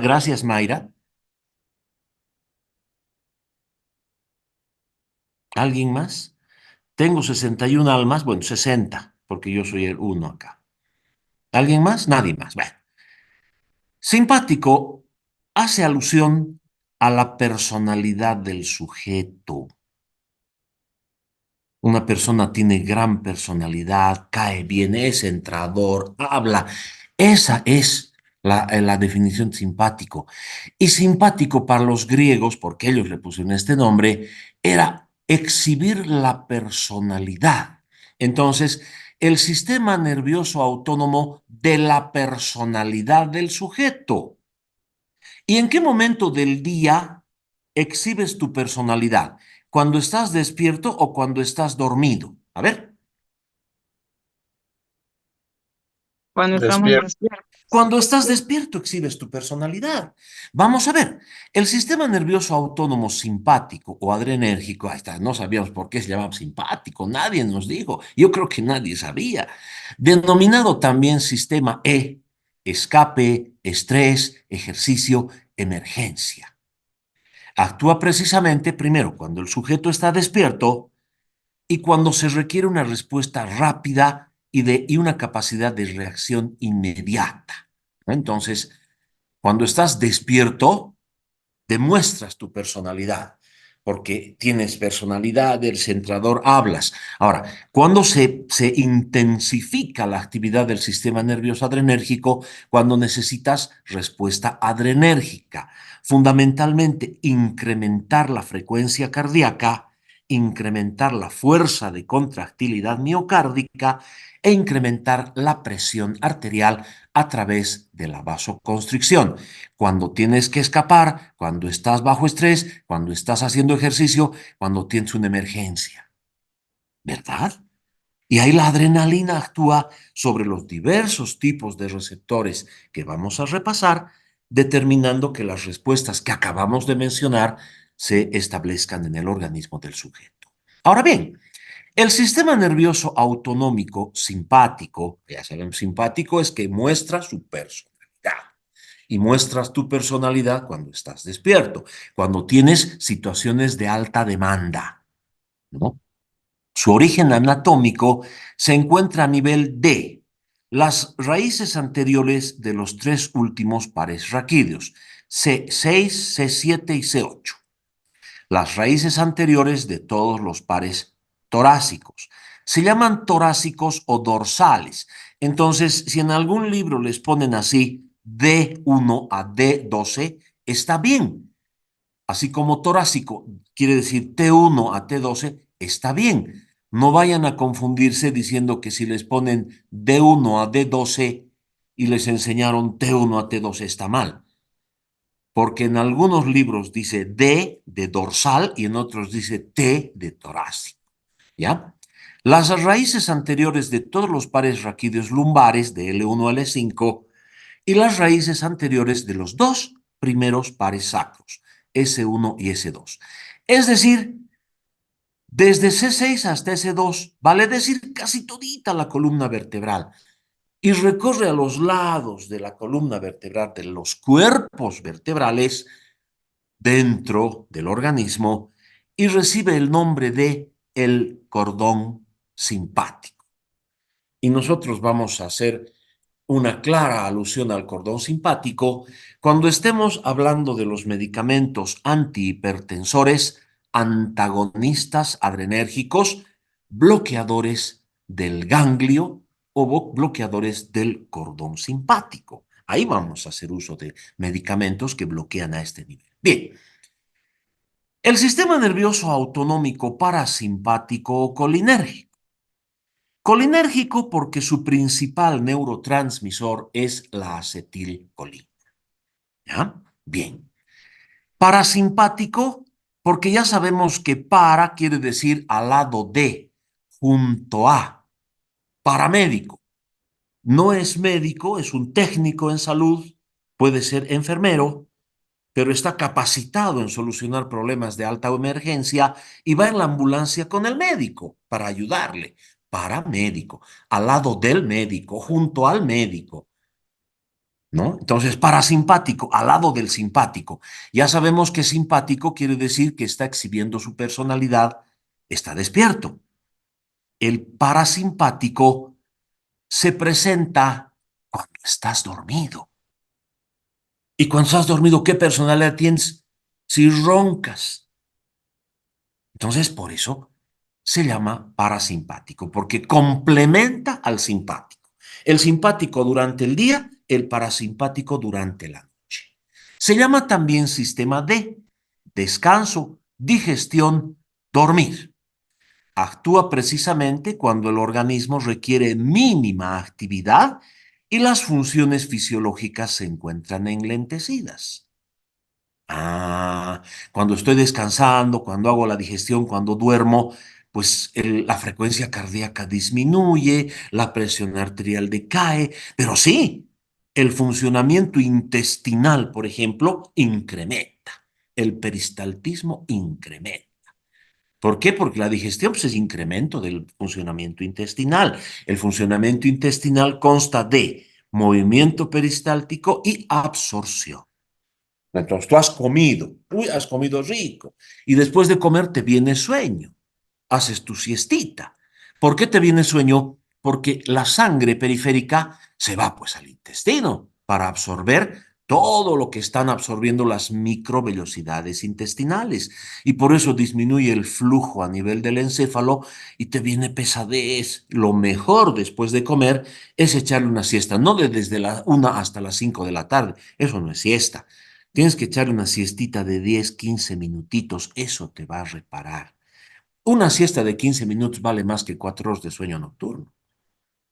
Gracias, Mayra. ¿Alguien más? Tengo 61 almas, bueno, 60, porque yo soy el uno acá. ¿Alguien más? Nadie más. Bueno, simpático hace alusión a la personalidad del sujeto. Una persona tiene gran personalidad, cae bien, es entrador, habla. Esa es la definición de simpático. Y simpático para los griegos, porque ellos le pusieron este nombre, era exhibir la personalidad. Entonces, el sistema nervioso autónomo de la personalidad del sujeto. ¿Y en qué momento del día exhibes tu personalidad? ¿Cuando estás despierto o cuando estás dormido? A ver, Cuando estamos Despierto. despiertos. Cuando estás despierto exhibes tu personalidad. Vamos a ver, el sistema nervioso autónomo simpático o adrenérgico, ahí está, no sabíamos por qué se llamaba simpático, nadie nos dijo, yo creo que nadie sabía, denominado también sistema E, escape, estrés, ejercicio, emergencia. Actúa precisamente primero cuando el sujeto está despierto y cuando se requiere una respuesta rápida y una capacidad de reacción inmediata, ¿no? Entonces, cuando estás despierto, demuestras tu personalidad, porque tienes personalidad, eres centrador, hablas. Ahora, cuando se intensifica la actividad del sistema nervioso adrenérgico, cuando necesitas respuesta adrenérgica, fundamentalmente incrementar la frecuencia cardíaca, incrementar la fuerza de contractilidad miocárdica e incrementar la presión arterial a través de la vasoconstricción. Cuando tienes que escapar, cuando estás bajo estrés, cuando estás haciendo ejercicio, cuando tienes una emergencia, ¿verdad? Y ahí la adrenalina actúa sobre los diversos tipos de receptores que vamos a repasar, determinando que las respuestas que acabamos de mencionar se establezcan en el organismo del sujeto. Ahora bien, el sistema nervioso autonómico simpático, ya sabemos, simpático es que muestra su personalidad. Y muestras tu personalidad cuando estás despierto, cuando tienes situaciones de alta demanda, ¿no? Su origen anatómico se encuentra a nivel de las raíces anteriores de los tres últimos pares raquídeos, C6, C7 y C8. Las raíces anteriores de todos los pares torácicos. Se llaman torácicos o dorsales. Entonces, si en algún libro les ponen así D1 a D12, está bien. Así como torácico quiere decir T1 a T12, está bien. No vayan a confundirse diciendo que si les ponen D1 a D12 y les enseñaron T1 a T12 está mal. Porque en algunos libros dice D de dorsal y en otros dice T de torácico, ¿ya? Las raíces anteriores de todos los pares raquídeos lumbares de L1 a L5 y las raíces anteriores de los dos primeros pares sacros, S1 y S2. Es decir, desde C6 hasta S2, vale decir casi todita la columna vertebral, y recorre a los lados de la columna vertebral de los cuerpos vertebrales dentro del organismo y recibe el nombre de el cordón simpático. Y nosotros vamos a hacer una clara alusión al cordón simpático cuando estemos hablando de los medicamentos antihipertensores, antagonistas adrenérgicos, bloqueadores del ganglio o bloqueadores del cordón simpático. Ahí vamos a hacer uso de medicamentos que bloquean a este nivel. Bien, el sistema nervioso autonómico parasimpático o colinérgico. Colinérgico porque su principal neurotransmisor es la acetilcolina. ¿Ya? Bien. Parasimpático porque ya sabemos que para quiere decir al lado de, junto a. Paramédico. No es médico, es un técnico en salud, puede ser enfermero, pero está capacitado en solucionar problemas de alta emergencia y va en la ambulancia con el médico para ayudarle. Paramédico, al lado del médico, junto al médico, ¿no? Entonces, parasimpático, al lado del simpático. Ya sabemos que simpático quiere decir que está exhibiendo su personalidad, está despierto. El parasimpático se presenta cuando estás dormido. Y cuando estás dormido, ¿qué personalidad tienes? Si roncas. Entonces, por eso se llama parasimpático, porque complementa al simpático. El simpático durante el día, el parasimpático durante la noche. Se llama también sistema D, descanso, digestión, dormir. Actúa precisamente cuando el organismo requiere mínima actividad y las funciones fisiológicas se encuentran enlentecidas. Cuando estoy descansando, cuando hago la digestión, cuando duermo, pues la frecuencia cardíaca disminuye, la presión arterial decae, pero sí, El funcionamiento intestinal, por ejemplo, incrementa. El peristaltismo incrementa. ¿Por qué? Porque la digestión pues, es incremento del funcionamiento intestinal. El funcionamiento intestinal consta de movimiento peristáltico y absorción. Entonces, tú has comido, uy, has comido rico, y después de comer te viene sueño, haces tu siestita. ¿Por qué te viene sueño? Porque la sangre periférica se va pues al intestino para absorber todo lo que están absorbiendo las microvellosidades intestinales y por eso disminuye el flujo a nivel del encéfalo y te viene pesadez. Lo mejor después de comer es echarle una siesta, no desde la 1 hasta las 5 de la tarde, eso no es siesta. Tienes que echar una siestita de 10, 15 minutitos, eso te va a reparar. Una siesta de 15 minutos vale más que 4 horas de sueño nocturno.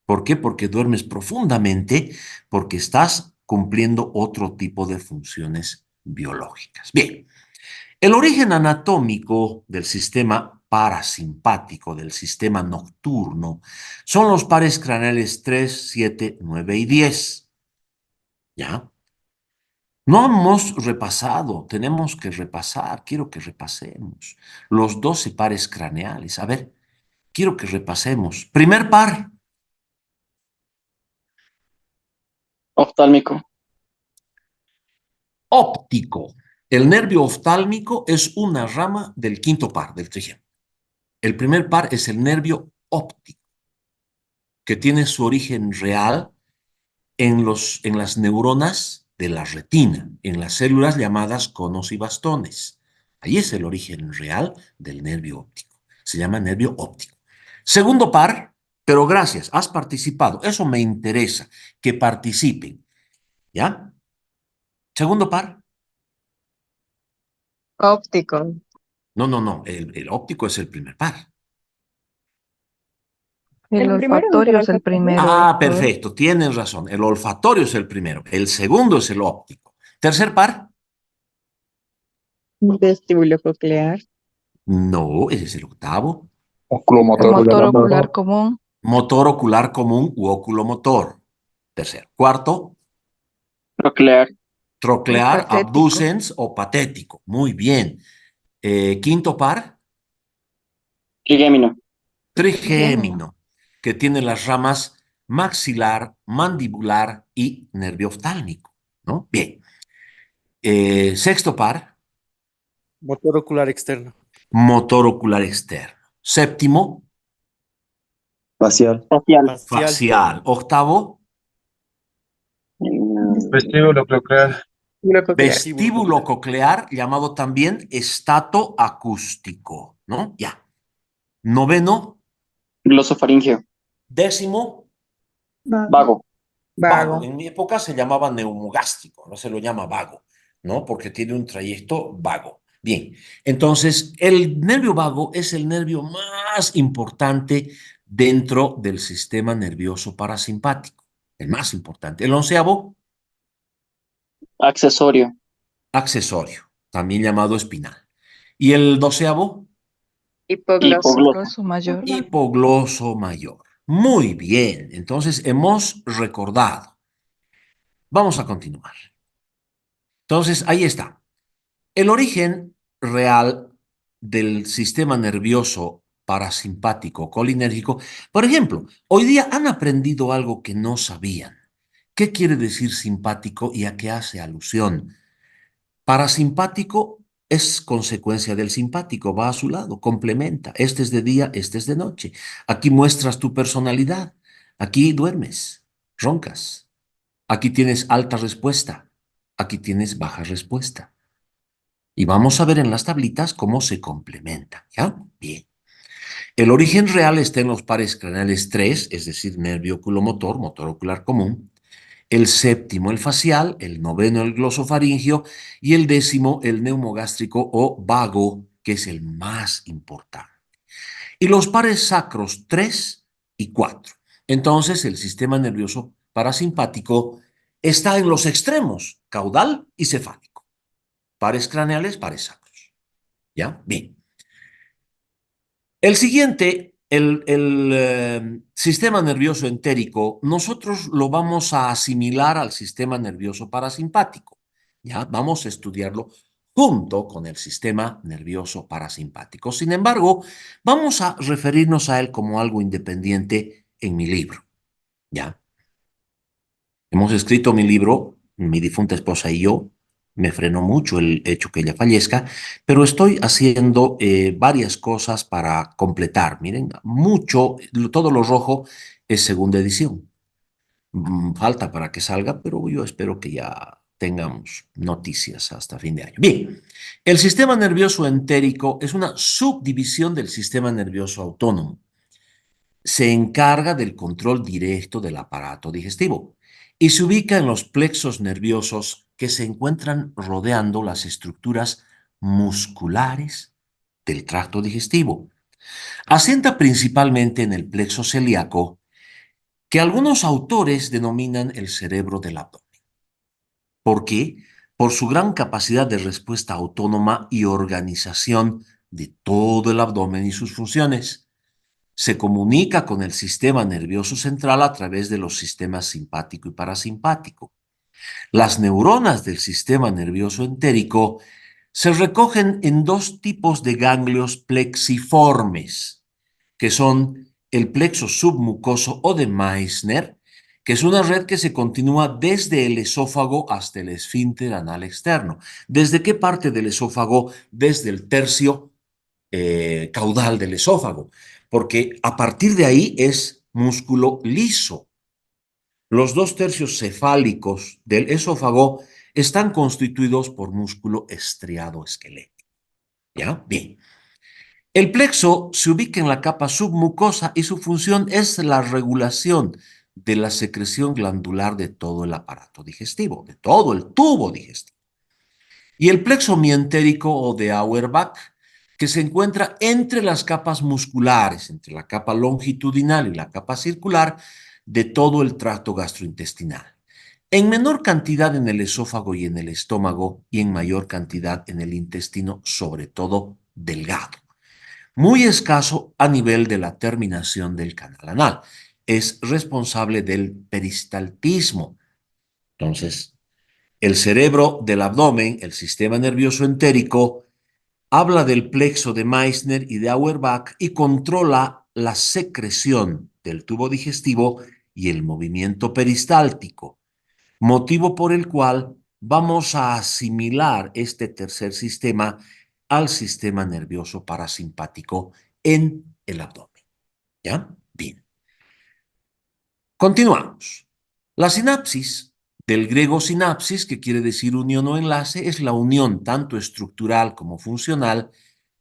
¿Por qué? Porque duermes profundamente, porque estás cumpliendo otro tipo de funciones biológicas. Bien, el origen anatómico del sistema parasimpático, del sistema nocturno, son los pares craneales 3, 7, 9 y 10. ¿Ya? No hemos repasado, tenemos que repasar, quiero que repasemos los 12 pares craneales. A ver, quiero que repasemos. Primer par, Oftálmico. óptico. El nervio oftálmico es una rama del quinto par, del trigémino. El primer par es el nervio óptico, que tiene su origen real en las neuronas de la retina, en las células llamadas conos y bastones. Ahí es el origen real del nervio óptico. Se llama nervio óptico. Segundo par, pero gracias, has participado. Eso me interesa, que participen. ¿Ya? Segundo par. Óptico. No. El óptico es el primer par. El El primero es el olfatorio es el olfatorio. primero, Ah, doctor. perfecto, tienes razón. El olfatorio es el primero. El segundo es el óptico. Tercer par. Vestíbulo coclear. No, ese es el octavo. El Oculomotor. motor ocular común. Motor ocular común u oculomotor. Tercero. Cuarto, Proclear. El troclear, patético. abducens o patético. Muy bien. Quinto par, Trigémino. Trigémino. trigémino, que tiene las ramas maxilar, mandibular y nervio oftálmico, ¿no? Bien. Sexto par, Motor ocular externo. motor ocular externo. Séptimo, Facial. Facial. Facial. facial. Octavo, Vestíbulo coclear. Vestíbulo coclear. vestíbulo coclear, llamado también estato acústico, ¿no? Ya. Noveno, Glosofaringeo. décimo, Vago. vago. Vago. En mi época se llamaba neumogástrico, no se lo llama vago, ¿no? Porque tiene un trayecto vago. Bien, entonces el nervio vago es el nervio más importante dentro del sistema nervioso parasimpático, el más importante. El onceavo, Accesorio. accesorio, también llamado espinal. Y el doceavo, Hipogloso. Hipogloso. Gloso mayor. hipogloso mayor. Muy bien, entonces hemos recordado. Vamos a continuar. Entonces, ahí está. El origen real del sistema nervioso parasimpático colinérgico, por ejemplo, hoy día han aprendido algo que no sabían. ¿Qué quiere decir simpático y a qué hace alusión? Parasimpático es consecuencia del simpático, va a su lado, complementa. Este es de día, este es de noche. Aquí muestras tu personalidad. Aquí duermes, roncas. Aquí tienes alta respuesta. Aquí tienes baja respuesta. Y vamos a ver en las tablitas cómo se complementan, ¿ya? Bien. El origen real está en los pares craneales 3, es decir, nervio oculomotor, motor ocular común. El séptimo, el facial. El noveno, el glosofaringio. Y el décimo, el neumogástrico o vago, que es el más importante. Y los pares sacros 3 y 4. Entonces, el sistema nervioso parasimpático está en los extremos, caudal y cefálico. Pares craneales, pares sacros. ¿Ya? Bien. El siguiente El sistema nervioso entérico, nosotros lo vamos a asimilar al sistema nervioso parasimpático. ¿Ya? Vamos a estudiarlo junto con el sistema nervioso parasimpático. Sin embargo, vamos a referirnos a él como algo independiente en mi libro. ¿Ya? Hemos escrito mi libro, mi difunta esposa y yo. Me frenó mucho el hecho que ella fallezca, pero estoy haciendo varias cosas para completar. Miren, mucho, todo lo rojo es segunda edición. Falta para que salga, pero yo espero que ya tengamos noticias hasta fin de año. Bien, el sistema nervioso entérico es una subdivisión del sistema nervioso autónomo. Se encarga del control directo del aparato digestivo y se ubica en los plexos nerviosos que se encuentran rodeando las estructuras musculares del tracto digestivo. Asienta principalmente en el plexo celíaco, que algunos autores denominan el cerebro del abdomen. ¿Por qué? Por su gran capacidad de respuesta autónoma y organización de todo el abdomen y sus funciones. Se comunica con el sistema nervioso central a través de los sistemas simpático y parasimpático. Las neuronas del sistema nervioso entérico se recogen en dos tipos de ganglios plexiformes, que son el plexo submucoso o de Meissner, que es una red que se continúa desde el esófago hasta el esfínter anal externo. ¿Desde qué parte del esófago? Desde el tercio caudal del esófago, porque a partir de ahí es músculo liso. Los dos tercios cefálicos del esófago están constituidos por músculo estriado esquelético. ¿Ya? Bien. El plexo se ubica en la capa submucosa y su función es la regulación de la secreción glandular de todo el aparato digestivo, de todo el tubo digestivo. Y el plexo mientérico o de Auerbach, que se encuentra entre las capas musculares, entre la capa longitudinal y la capa circular de todo el tracto gastrointestinal. En menor cantidad en el esófago y en el estómago y en mayor cantidad en el intestino, sobre todo delgado. Muy escaso a nivel de la terminación del canal anal. Es responsable del peristaltismo. Entonces, el cerebro del abdomen, el sistema nervioso entérico, habla del plexo de Meissner y de Auerbach y controla la secreción del tubo digestivo y el movimiento peristáltico, motivo por el cual vamos a asimilar este tercer sistema al sistema nervioso parasimpático en el abdomen. ¿Ya? Bien. Continuamos. La sinapsis, del griego sinapsis, que quiere decir unión o enlace, es la unión tanto estructural como funcional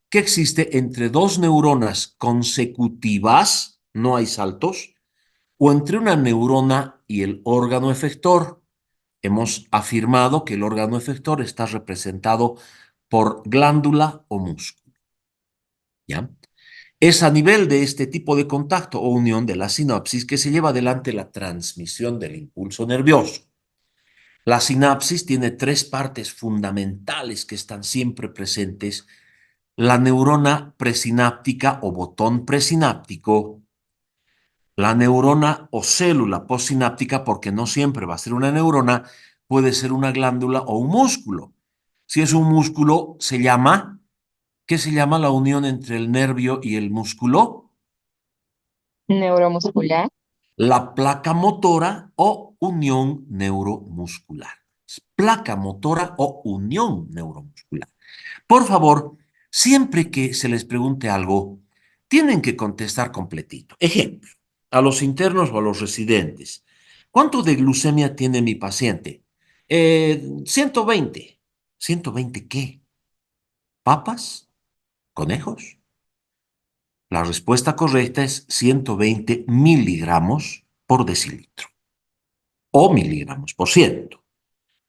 que existe entre dos neuronas consecutivas, no hay saltos, o entre una neurona y el órgano efector. Hemos afirmado que el órgano efector está representado por glándula o músculo. ¿Ya? Es a nivel de este tipo de contacto o unión de la sinapsis que se lleva adelante la transmisión del impulso nervioso. La sinapsis tiene tres partes fundamentales que están siempre presentes: la neurona presináptica o botón presináptico, la neurona o célula postsináptica, porque no siempre va a ser una neurona, puede ser una glándula o un músculo. Si es un músculo, ¿qué se llama la unión entre el nervio y el músculo? Neuromuscular. La placa motora o unión neuromuscular. Placa motora o unión neuromuscular. Por favor, siempre que se les pregunte algo, tienen que contestar completito. Ejemplo, a los internos o a los residentes. ¿Cuánto de glucemia tiene mi paciente? 120. ¿120 qué? ¿Papas? ¿Conejos? La respuesta correcta es 120 miligramos por decilitro o miligramos por ciento,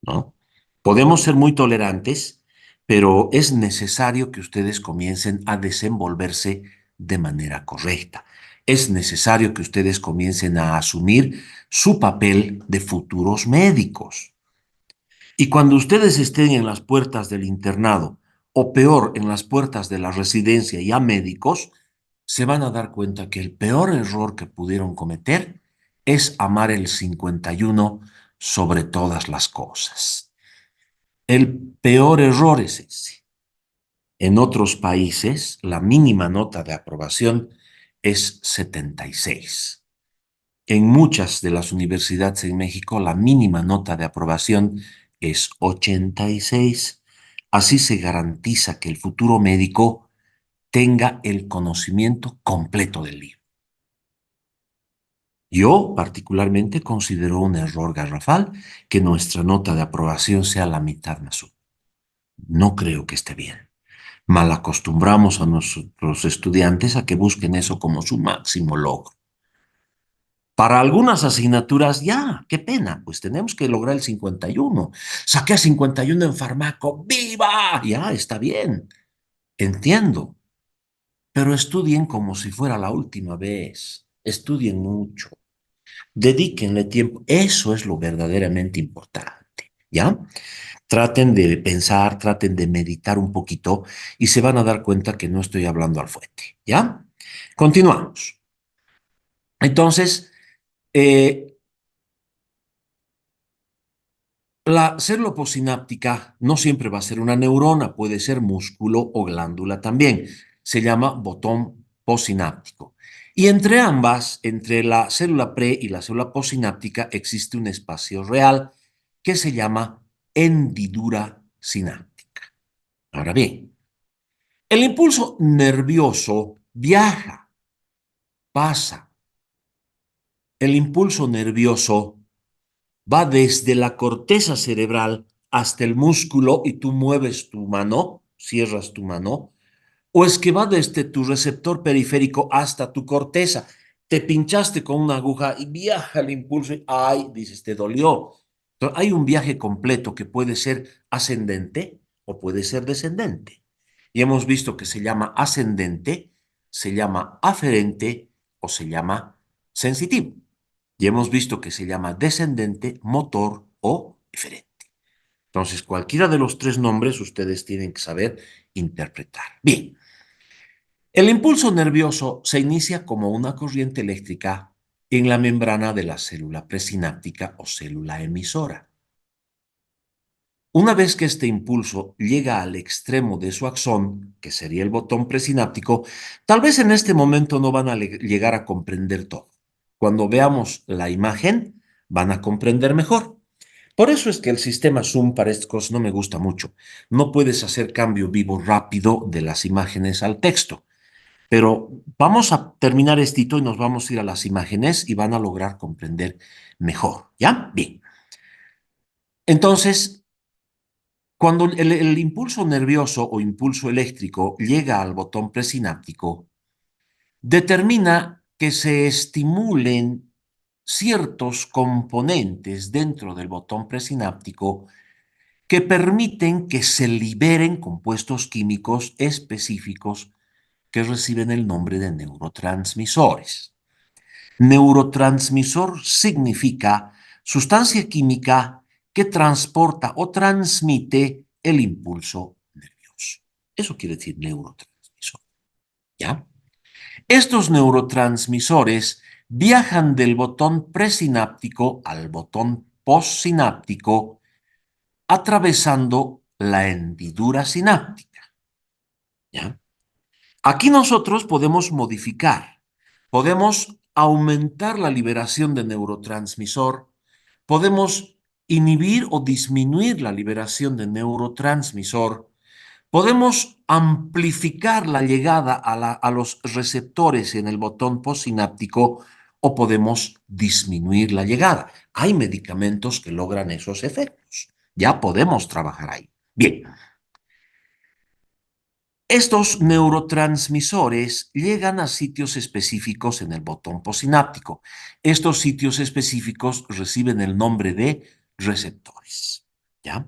¿no? Podemos ser muy tolerantes, pero es necesario que ustedes comiencen a desenvolverse de manera correcta. Es necesario que ustedes comiencen a asumir su papel de futuros médicos. Y cuando ustedes estén en las puertas del internado, o peor, en las puertas de la residencia ya médicos, se van a dar cuenta que el peor error que pudieron cometer es amar el 51 sobre todas las cosas. El peor error es ese. En otros países, la mínima nota de aprobación es 76. En muchas de las universidades en México, la mínima nota de aprobación es 86. Así se garantiza que el futuro médico tenga el conocimiento completo del libro. Yo particularmente considero un error garrafal que nuestra nota de aprobación sea la mitad más uno. No creo que esté bien. Mal acostumbramos a nuestros estudiantes a que busquen eso como su máximo logro. Para algunas asignaturas, ya, qué pena, pues tenemos que lograr el 51. Saqué 51 en farmaco, ¡viva! Ya, está bien, entiendo. Pero estudien como si fuera la última vez. Estudien mucho. Dedíquenle tiempo. Eso es lo verdaderamente importante, ¿ya? Traten de pensar, traten de meditar un poquito y se van a dar cuenta que no estoy hablando al fuete, ¿ya? Continuamos. Entonces, la célula postsináptica no siempre va a ser una neurona, puede ser músculo o glándula también. Se llama botón postsináptico. Y entre ambas, entre la célula pre y la célula postsináptica, existe un espacio real que se llama hendidura sináptica. Ahora bien, el impulso nervioso viaja, pasa. El impulso nervioso va desde la corteza cerebral hasta el músculo y tú mueves tu mano, cierras tu mano, o es que va desde tu receptor periférico hasta tu corteza. Te pinchaste con una aguja y viaja el impulso y ¡ay! Dices, te dolió. Entonces, hay un viaje completo que puede ser ascendente o puede ser descendente. Y hemos visto que se llama ascendente, se llama aferente o se llama sensitivo. Y hemos visto que se llama descendente, motor o eferente. Entonces, cualquiera de los tres nombres ustedes tienen que saber interpretar. Bien, el impulso nervioso se inicia como una corriente eléctrica en la membrana de la célula presináptica o célula emisora. Una vez que este impulso llega al extremo de su axón, que sería el botón presináptico, tal vez en este momento no van a llegar a comprender todo. Cuando veamos la imagen, van a comprender mejor. Por eso es que el sistema Zoom para estas cosas no me gusta mucho. No puedes hacer cambio vivo rápido de las imágenes al texto. Pero vamos a terminar esto y nos vamos a ir a las imágenes y van a lograr comprender mejor. ¿Ya? Bien. Entonces, cuando el impulso nervioso o impulso eléctrico llega al botón presináptico, determina que se estimulen ciertos componentes dentro del botón presináptico que permiten que se liberen compuestos químicos específicos que reciben el nombre de neurotransmisores. Neurotransmisor significa sustancia química que transporta o transmite el impulso nervioso. Eso quiere decir neurotransmisor. ¿Ya? Estos neurotransmisores viajan del botón presináptico al botón postsináptico atravesando la hendidura sináptica. ¿Ya? Aquí nosotros podemos modificar, podemos aumentar la liberación de neurotransmisor, podemos inhibir o disminuir la liberación de neurotransmisor, podemos amplificar la llegada a los receptores en el botón postsináptico o podemos disminuir la llegada. Hay medicamentos que logran esos efectos. Ya podemos trabajar ahí. Bien. Estos neurotransmisores llegan a sitios específicos en el botón postsináptico. Estos sitios específicos reciben el nombre de receptores. ¿Ya?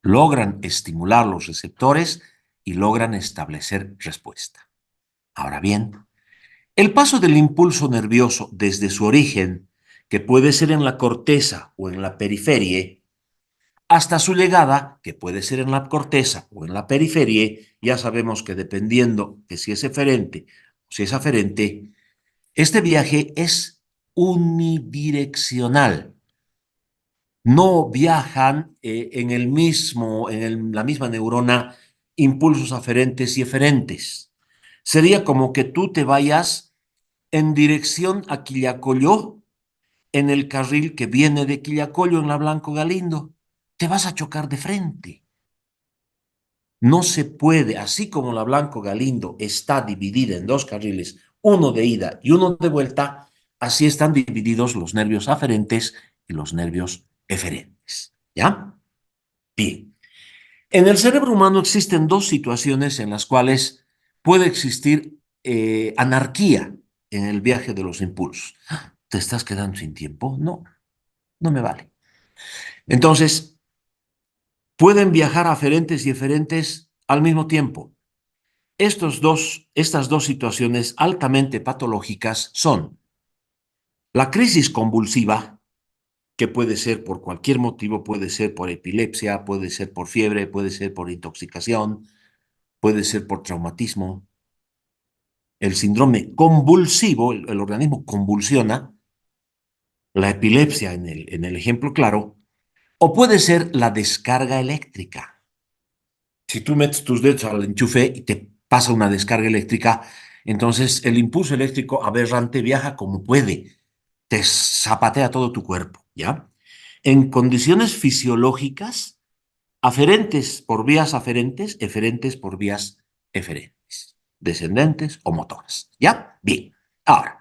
Logran estimular los receptores y logran establecer respuesta. Ahora bien, el paso del impulso nervioso desde su origen, que puede ser en la corteza o en la periferia, hasta su llegada, que puede ser en la corteza o en la periferia, ya sabemos que dependiendo de si es eferente o si es aferente, este viaje es unidireccional. No viajan la misma neurona impulsos aferentes y eferentes. Sería como que tú te vayas en dirección a Quillacollo en el carril que viene de Quillacollo en la Blanco Galindo. Te vas a chocar de frente. No se puede, así como la Blanco Galindo está dividida en dos carriles, uno de ida y uno de vuelta, así están divididos los nervios aferentes y los nervios eferentes. ¿Ya? Bien. En el cerebro humano existen dos situaciones en las cuales puede existir anarquía en el viaje de los impulsos. ¿Te estás quedando sin tiempo? No, no me vale. Entonces, pueden viajar aferentes y eferentes al mismo tiempo. Estas dos situaciones altamente patológicas son la crisis convulsiva, que puede ser por cualquier motivo, puede ser por epilepsia, puede ser por fiebre, puede ser por intoxicación, puede ser por traumatismo. El síndrome convulsivo, el organismo convulsiona, la epilepsia en el ejemplo claro, o puede ser la descarga eléctrica. Si tú metes tus dedos al enchufe y te pasa una descarga eléctrica, entonces el impulso eléctrico aberrante viaja como puede, te zapatea todo tu cuerpo, ¿ya? En condiciones fisiológicas, aferentes por vías aferentes, eferentes por vías eferentes, descendentes o motoras, ¿ya? Bien. Ahora,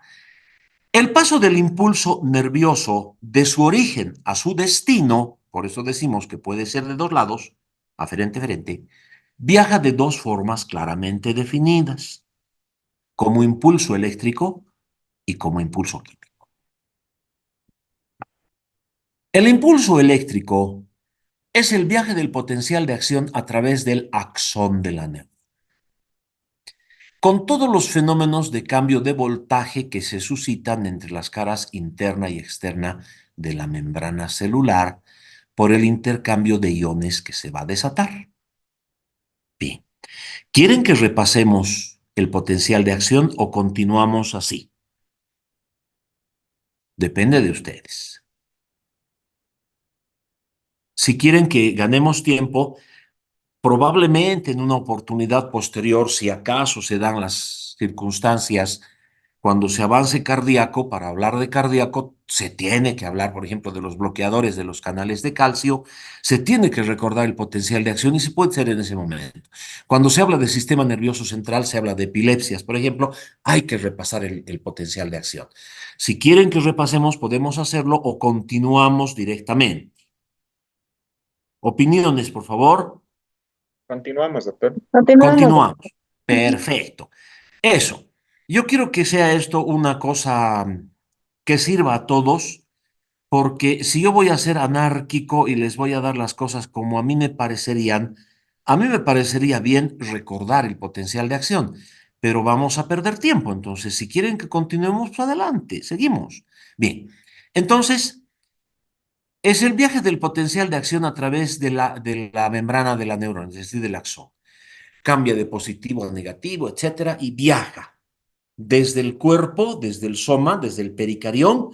el paso del impulso nervioso de su origen a su destino, por eso decimos que puede ser de dos lados, aferente-eferente, viaja de dos formas claramente definidas, como impulso eléctrico y como impulso químico. El impulso eléctrico es el viaje del potencial de acción a través del axón de la neurona, con todos los fenómenos de cambio de voltaje que se suscitan entre las caras interna y externa de la membrana celular por el intercambio de iones que se va a desatar. Bien, ¿quieren que repasemos el potencial de acción o continuamos así? Depende de ustedes. Si quieren que ganemos tiempo, probablemente en una oportunidad posterior, si acaso se dan las circunstancias, cuando se avance cardíaco, para hablar de cardíaco, se tiene que hablar, por ejemplo, de los bloqueadores de los canales de calcio, se tiene que recordar el potencial de acción y se puede hacer en ese momento. Cuando se habla del sistema nervioso central, se habla de epilepsias, por ejemplo, hay que repasar el potencial de acción. Si quieren que repasemos, podemos hacerlo o continuamos directamente. Opiniones, por favor. Continuamos, doctor. Continuamos. Perfecto. Eso. Yo quiero que sea esto una cosa que sirva a todos, porque si yo voy a ser anárquico y les voy a dar las cosas como a mí me parecería bien recordar el potencial de acción, pero vamos a perder tiempo. Entonces, si quieren que continuemos, pues adelante, seguimos. Bien. Entonces, es el viaje del potencial de acción a través de la membrana de la neurona, es decir, del axón. Cambia de positivo a negativo, etcétera, y viaja desde el cuerpo, desde el soma, desde el pericarión,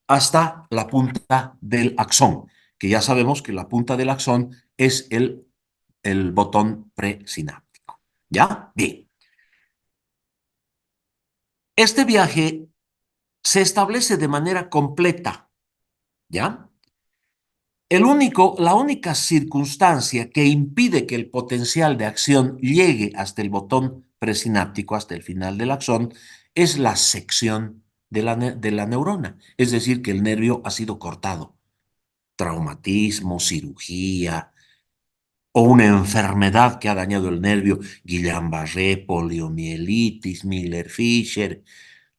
hasta la punta del axón, que ya sabemos que la punta del axón es el botón presináptico. ¿Ya? Bien. Este viaje se establece de manera completa. ¿Ya? La única circunstancia que impide que el potencial de acción llegue hasta el botón presináptico, hasta el final del axón, es la sección de la neurona, es decir, que el nervio ha sido cortado. Traumatismo, cirugía o una enfermedad que ha dañado el nervio, Guillain-Barré, poliomielitis, Miller-Fisher,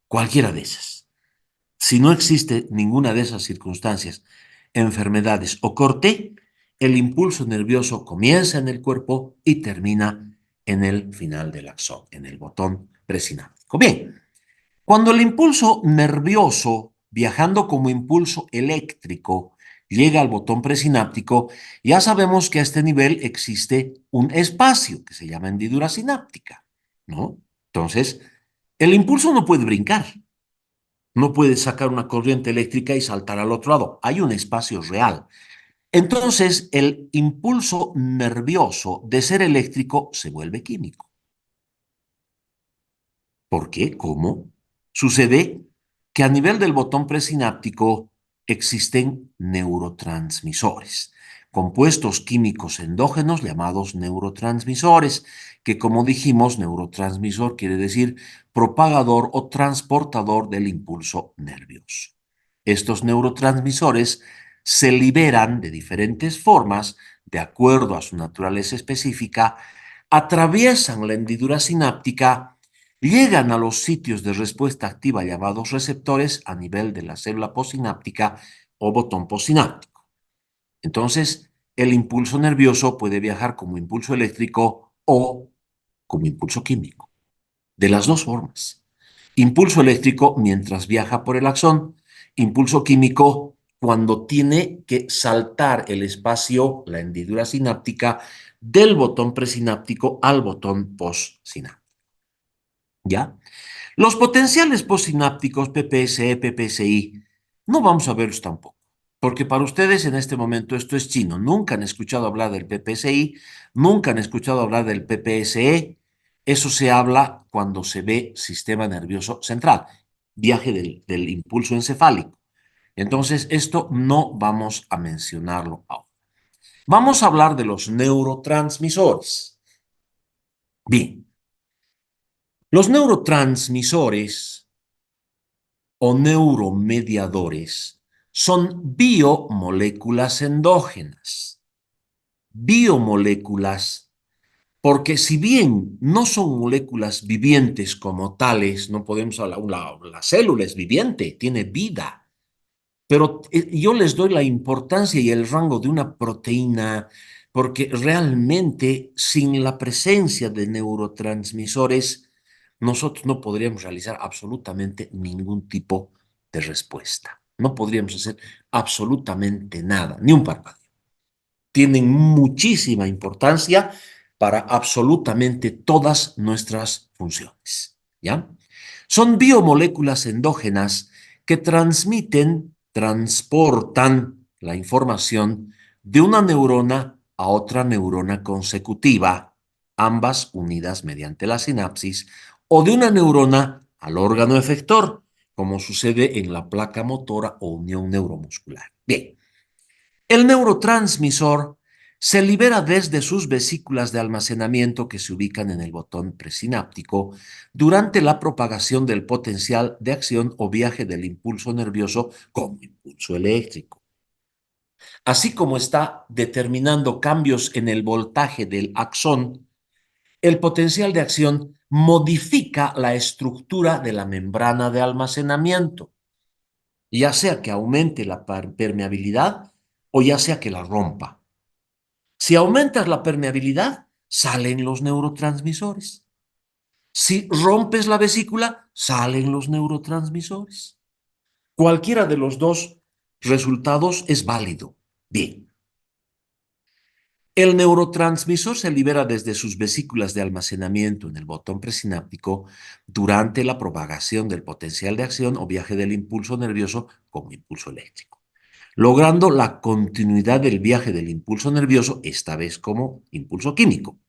cualquiera de esas. Si no existe ninguna de esas circunstancias, enfermedades o corte, el impulso nervioso comienza en el cuerpo y termina en el final del axón, en el botón presináptico. Bien, cuando el impulso nervioso, viajando como impulso eléctrico, llega al botón presináptico, ya sabemos que a este nivel existe un espacio que se llama hendidura sináptica, ¿no? Entonces, El impulso no puede brincar. No puede sacar una corriente eléctrica y saltar al otro lado. Hay un espacio real. Entonces, el impulso nervioso de ser eléctrico se vuelve químico. ¿Por qué? ¿Cómo? Sucede que a nivel del botón presináptico existen neurotransmisores, compuestos químicos endógenos llamados neurotransmisores, que como dijimos, neurotransmisor quiere decir propagador o transportador del impulso nervioso. Estos neurotransmisores se liberan de diferentes formas, de acuerdo a su naturaleza específica, atraviesan la hendidura sináptica, llegan a los sitios de respuesta activa llamados receptores a nivel de la célula postsináptica o botón postsináptico. Entonces, el impulso nervioso puede viajar como impulso eléctrico o como impulso químico, de las dos formas. Impulso eléctrico mientras viaja por el axón, impulso químico cuando tiene que saltar el espacio, la hendidura sináptica, del botón presináptico al botón postsináptico. ¿Ya? Los potenciales postsinápticos PPSE, PPSI, no vamos a verlos tampoco, porque para ustedes en este momento esto es chino. Nunca han escuchado hablar del PPSI, nunca han escuchado hablar del PPSE. Eso se habla cuando se ve sistema nervioso central, viaje del impulso encefálico. Entonces, esto no vamos a mencionarlo ahora. Vamos a hablar de los neurotransmisores. Bien. Los neurotransmisores o neuromediadores son biomoléculas endógenas. Biomoléculas, porque si bien no son moléculas vivientes como tales, no podemos hablar, la célula es viviente, tiene vida, pero yo les doy la importancia y el rango de una proteína, porque realmente sin la presencia de neurotransmisores, nosotros no podríamos realizar absolutamente ningún tipo de respuesta. No podríamos hacer absolutamente nada, ni un parpadeo. Tienen muchísima importancia para absolutamente todas nuestras funciones, ¿ya? Son biomoléculas endógenas que transportan la información de una neurona a otra neurona consecutiva, ambas unidas mediante la sinapsis, o de una neurona al órgano efector, como sucede en la placa motora o unión neuromuscular. Bien, el neurotransmisor se libera desde sus vesículas de almacenamiento que se ubican en el botón presináptico durante la propagación del potencial de acción o viaje del impulso nervioso como impulso eléctrico. Así como está determinando cambios en el voltaje del axón, el potencial de acción modifica la estructura de la membrana de almacenamiento, ya sea que aumente la permeabilidad o ya sea que la rompa. Si aumentas la permeabilidad, salen los neurotransmisores. Si rompes la vesícula, salen los neurotransmisores. Cualquiera de los dos resultados es válido. Bien. El neurotransmisor se libera desde sus vesículas de almacenamiento en el botón presináptico durante la propagación del potencial de acción o viaje del impulso nervioso como impulso eléctrico, logrando la continuidad del viaje del impulso nervioso, esta vez como impulso químico.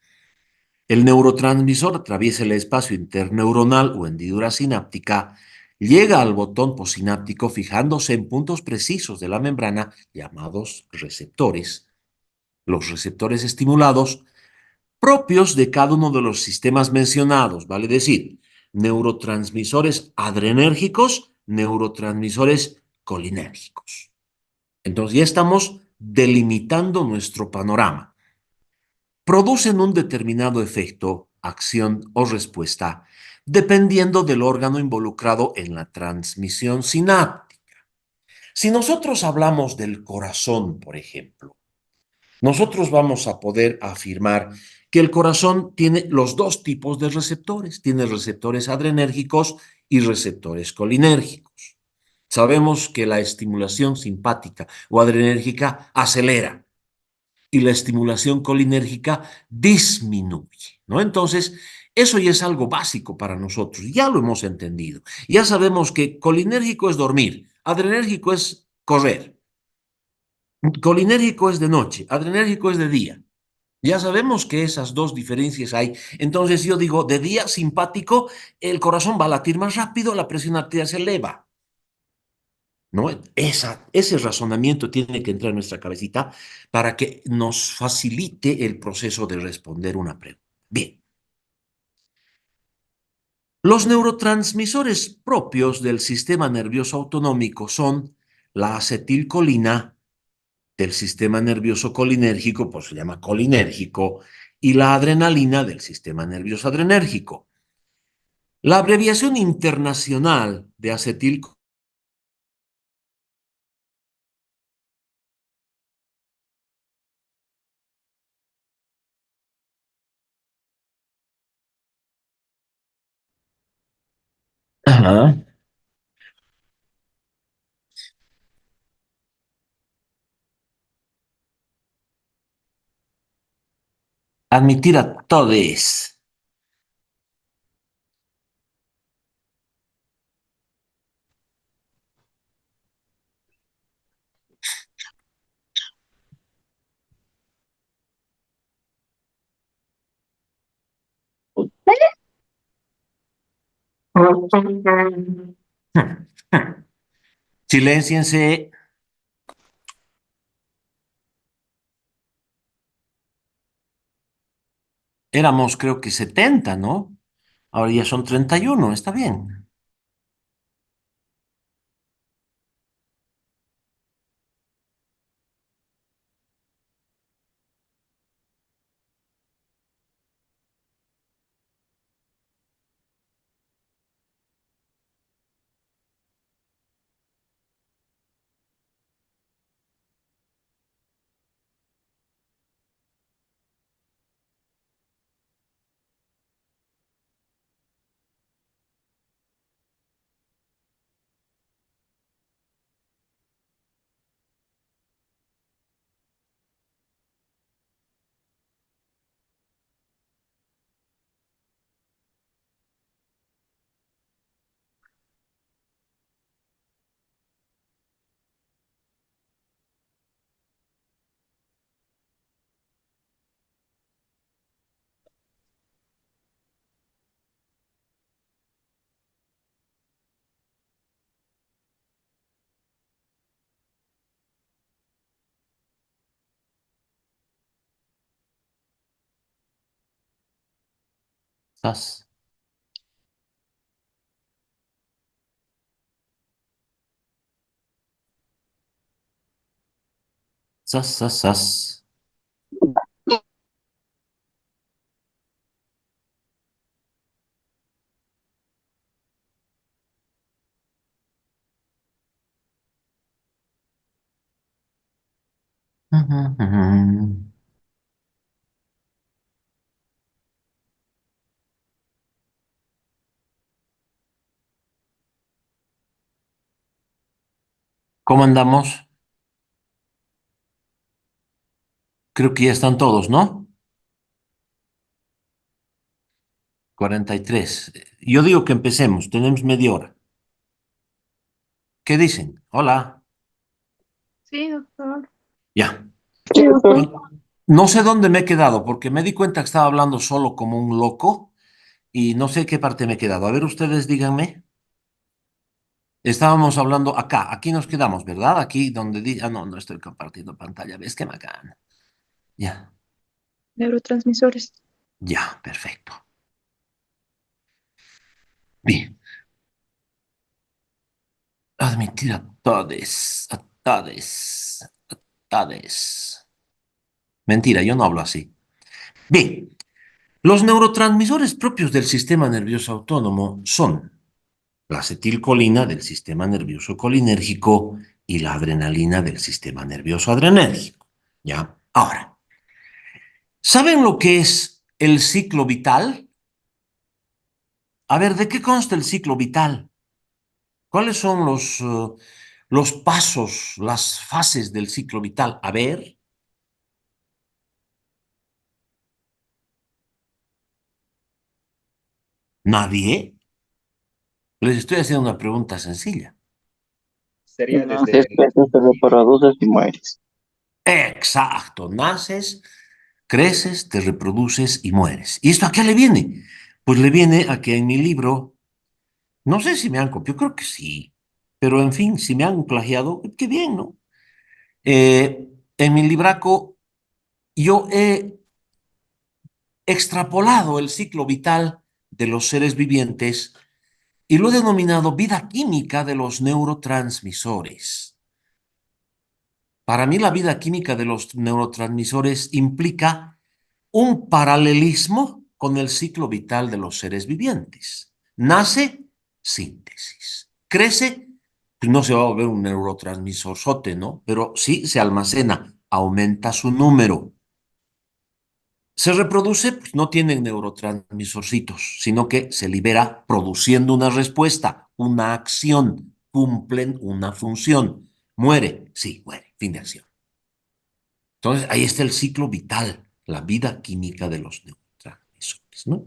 El neurotransmisor atraviesa el espacio interneuronal o hendidura sináptica, llega al botón postsináptico fijándose en puntos precisos de la membrana llamados receptores. Los receptores estimulados propios de cada uno de los sistemas mencionados, vale decir, neurotransmisores adrenérgicos, neurotransmisores colinérgicos. Entonces ya estamos delimitando nuestro panorama. Producen un determinado efecto, acción o respuesta, dependiendo del órgano involucrado en la transmisión sináptica. Si nosotros hablamos del corazón, por ejemplo, nosotros vamos a poder afirmar que el corazón tiene los dos tipos de receptores. Tiene receptores adrenérgicos y receptores colinérgicos. Sabemos que la estimulación simpática o adrenérgica acelera y la estimulación colinérgica disminuye, ¿no? Entonces, Eso ya es algo básico para nosotros, ya lo hemos entendido. Ya sabemos que colinérgico es dormir, adrenérgico es correr, colinérgico es de noche, adrenérgico es de día. Ya sabemos que esas dos diferencias hay. Entonces yo digo, de día simpático, el corazón va a latir más rápido, la presión arterial se eleva. ¿No? Ese razonamiento tiene que entrar en nuestra cabecita para que nos facilite el proceso de responder una pregunta. Bien. Los neurotransmisores propios del sistema nervioso autonómico son la acetilcolina del sistema nervioso colinérgico, pues se llama colinérgico, y la adrenalina del sistema nervioso adrenérgico. La abreviación internacional de acetilcolina admitir a todes. Silénciense. Éramos creo que 70, ¿no? Ahora ya son 31, está bien. Sas, sas, sas, sas. Ujú, ujú. ¿Cómo andamos? Creo que ya están todos, ¿no? 43. Yo digo que empecemos, tenemos media hora. ¿Qué dicen? Hola. Sí, doctor. Ya. Sí, doctor. No sé dónde me he quedado porque me di cuenta que estaba hablando solo como un loco y no sé qué parte me he quedado. A ver, ustedes díganme. Estábamos hablando acá, aquí nos quedamos, ¿verdad? Aquí donde di... Ah, no, no estoy compartiendo pantalla. ¿Ves qué bacán? Ya, Neurotransmisores. ya, perfecto. Bien. Admitir a todes, a todes, a todes. Mentira, yo no hablo así. Bien, los neurotransmisores propios del sistema nervioso autónomo son la acetilcolina del sistema nervioso colinérgico y la adrenalina del sistema nervioso adrenérgico. ¿Ya? Ahora, ¿saben lo que es el ciclo vital? A ver, ¿de qué consta el ciclo vital? ¿Cuáles son los pasos, las fases del ciclo vital? A ver, ¿Nadie? Les estoy haciendo una pregunta sencilla. Sería No, si desde es que tú te reproduces y mueres. Exacto, naces, creces, te reproduces y mueres. ¿Y esto a qué le viene? Pues le viene a que en mi libro, no sé si me han copiado, creo que sí, pero en fin, si me han plagiado, qué bien, ¿no? En mi libraco yo he extrapolado el ciclo vital de los seres vivientes y lo he denominado vida química de los neurotransmisores. Para mí la vida química de los neurotransmisores implica un paralelismo con el ciclo vital de los seres vivientes. Nace, síntesis. Crece, pues no se va a volver un neurotransmisor sote, ¿no? Pero sí se almacena, aumenta su número. Se reproduce, pues no tienen neurotransmisorcitos, sino que se libera produciendo una respuesta, una acción, cumplen una función. Muere, sí, muere, fin de acción. Entonces, ahí está el ciclo vital, la vida química de los neurotransmisores, ¿no?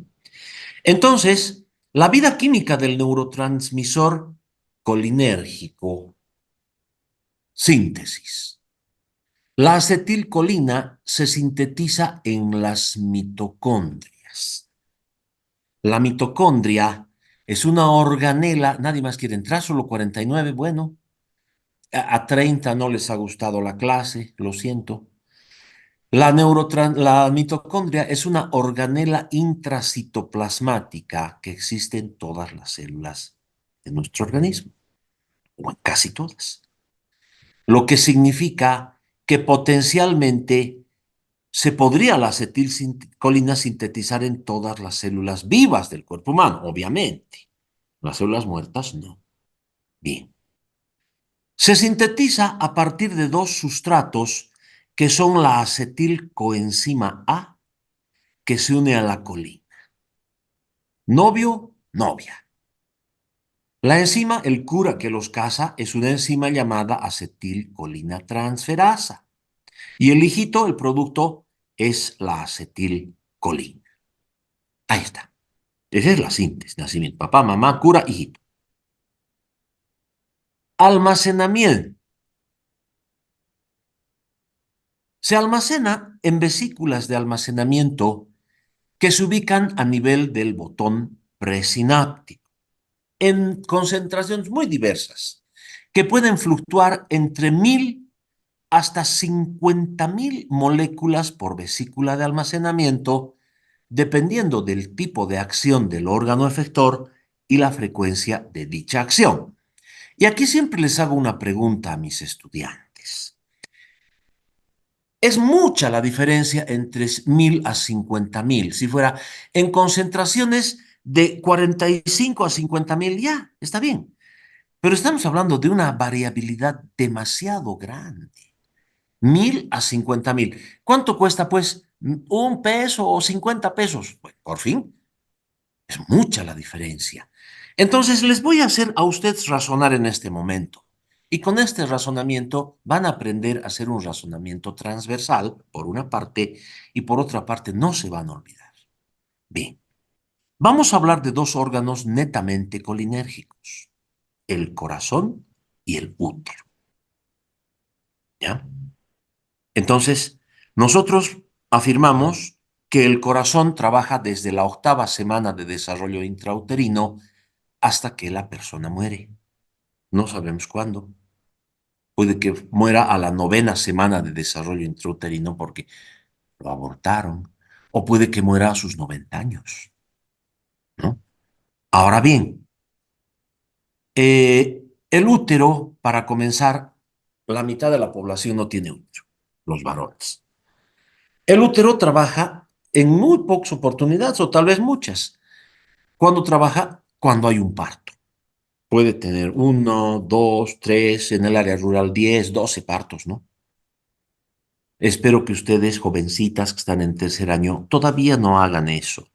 Entonces, la vida química del neurotransmisor colinérgico, síntesis. La acetilcolina se sintetiza en las mitocondrias. La mitocondria es una organela, nadie más quiere entrar, solo 49, bueno, a 30 no les ha gustado la clase, lo siento. La mitocondria es una organela intracitoplasmática que existe en todas las células de nuestro organismo, o en casi todas. Lo que significa que potencialmente se podría la acetilcolina sintetizar en todas las células vivas del cuerpo humano, obviamente. Las células muertas no. Bien. Se sintetiza a partir de dos sustratos que son la acetilcoenzima A que se une a la colina. Novio, novia. La enzima, el cura que los casa, es una enzima llamada acetilcolina transferasa. Y el hijito, el producto, es la acetilcolina. Ahí está. Esa es la síntesis, nacimiento. Papá, mamá, cura, hijito. Almacenamiento. Se almacena en vesículas de almacenamiento que se ubican a nivel del botón presináptico, en concentraciones muy diversas, que pueden fluctuar entre 1000 hasta 50.000 moléculas por vesícula de almacenamiento, dependiendo del tipo de acción del órgano efector y la frecuencia de dicha acción. Y aquí siempre les hago una pregunta a mis estudiantes. Es mucha la diferencia entre 1000 a 50.000. Si fuera en concentraciones de 45 a 50.000, ya, está bien. Pero estamos hablando de una variabilidad demasiado grande. 1000 a 50.000. ¿Cuánto cuesta, pues? ¿1 peso o 50 pesos? Pues, por fin, es mucha la diferencia. Entonces, les voy a hacer a ustedes razonar en este momento. Y con este razonamiento van a aprender a hacer un razonamiento transversal, por una parte, y por otra parte no se van a olvidar. Bien, vamos a hablar de dos órganos netamente colinérgicos, el corazón y el útero. ¿Ya? Entonces, nosotros afirmamos que el corazón trabaja desde la 8ª semana de desarrollo intrauterino hasta que la persona muere. No sabemos cuándo. Puede que muera a la 9ª semana de desarrollo intrauterino porque lo abortaron, o puede que muera a sus 90 años, ¿no? Ahora bien, el útero, para comenzar, la mitad de la población no tiene útero, los varones. El útero trabaja en muy pocas oportunidades, o tal vez muchas. ¿Cuándo trabaja? Cuando hay un parto. Puede tener 1, 2, 3, en el área rural 10, 12 partos, ¿no? Espero que ustedes, jovencitas que están en tercer año, todavía no hagan eso.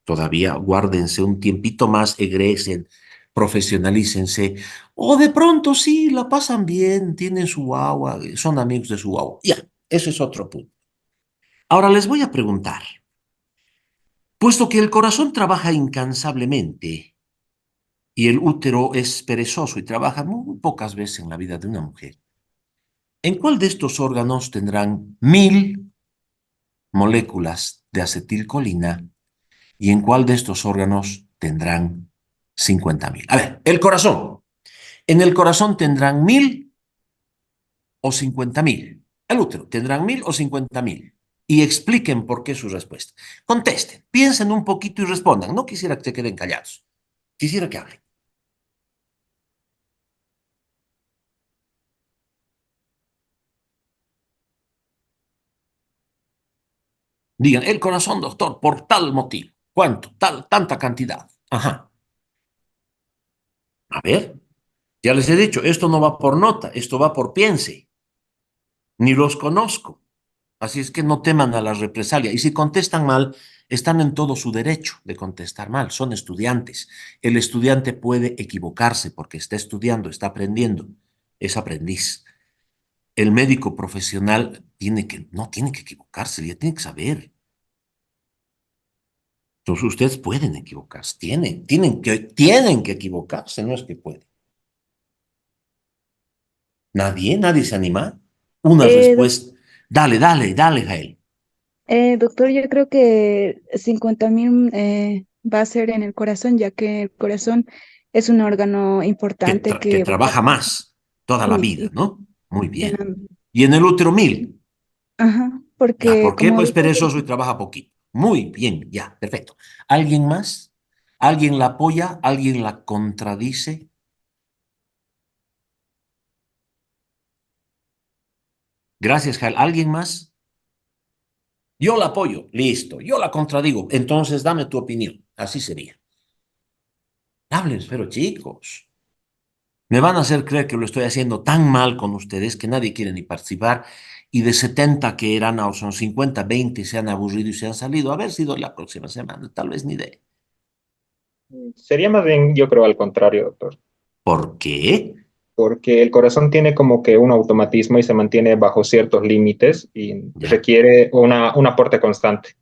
Todavía guárdense un tiempito más, egresen, profesionalícense. O de pronto sí, la pasan bien, tienen su guagua, son amigos de su guagua. Ya, eso es otro punto. Ahora les voy a preguntar, Puesto que el corazón trabaja incansablemente y el útero es perezoso y trabaja muy pocas veces en la vida de una mujer, ¿en cuál de estos órganos tendrán 1000 moléculas de acetilcolina y en cuál de estos órganos tendrán 50.000? A ver, el corazón. ¿En el corazón tendrán 1000 o 50.000? El útero, ¿tendrán 1000 o 50.000? Y expliquen por qué su respuesta. Contesten, piensen un poquito y respondan. No quisiera que se queden callados. Quisiera que hablen. Digan, el corazón, doctor, por tal motivo. ¿Cuánto? Tanta cantidad. Ajá. A ver, ya les he dicho, esto no va por nota, esto va por piense. Ni los conozco. Así es que no teman a la represalia. Y si contestan mal, están en todo su derecho de contestar mal. Son estudiantes. El estudiante puede equivocarse porque está estudiando, está aprendiendo. Es aprendiz. El médico profesional no tiene que equivocarse, ya tiene que saber. Entonces ustedes pueden equivocarse, tienen que equivocarse, no es que pueden. Nadie se anima. Una Doc- respuesta. Dale, Jael. doctor, yo creo que 50.000 va a ser en el corazón, ya que el corazón es un órgano importante Que que va trabaja más toda la vida, y ¿no? Muy bien. funciona- Y en el útero 1000. Ajá, Ya, porque ¿por qué? como Pues dice, perezoso y trabaja poquito. Muy bien, ya, perfecto. ¿Alguien más? ¿Alguien la apoya? ¿Alguien la contradice? Gracias, Jael. ¿Alguien más? Yo la apoyo. Listo. Yo la contradigo. Entonces, dame tu opinión. Así sería. Hablen, pero chicos. Me van a hacer creer que lo estoy haciendo tan mal con ustedes que nadie quiere ni participar y de 70 que eran, o son 50, 20 se han aburrido y se han salido. A ver si doy la próxima semana, tal vez ni de. Sería más bien, yo creo, al contrario, doctor, ¿Por qué? porque el corazón tiene como que un automatismo y se mantiene bajo ciertos límites y Ya. requiere un aporte constante.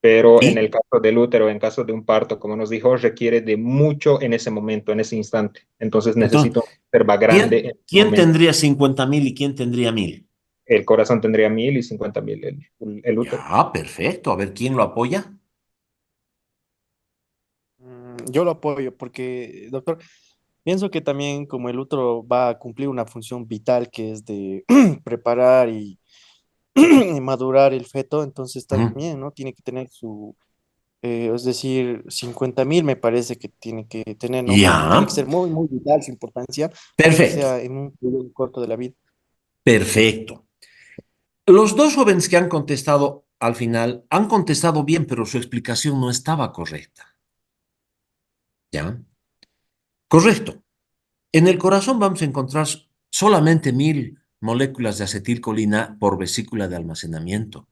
Pero en ¿Y el caso del útero, en caso de un parto, como nos dijo, requiere de mucho en ese momento, en ese instante. Entonces entonces, necesita una reserva grande en quién, ese quién momento. tendría 50.000 y quién tendría 1000? El corazón tendría 1000 y 50.000 el útero. Ya, perfecto. A ver, ¿quién lo apoya? Yo lo apoyo porque, doctor, pienso que también como el útero va a cumplir una función vital que es de preparar y madurar el feto, entonces Ujú. también, ¿no? Tiene que tener es decir, 50.000 me parece que tiene que tener, ¿no? Porque tiene Ya, que ser muy, muy vital su importancia, aunque perfecto, sea en un periodo corto de la vida. perfecto. Los dos jóvenes que han contestado al final han contestado bien, pero su explicación no estaba correcta. ¿Ya? Correcto. En el corazón vamos a encontrar solamente 1000 moléculas de acetilcolina por vesícula de almacenamiento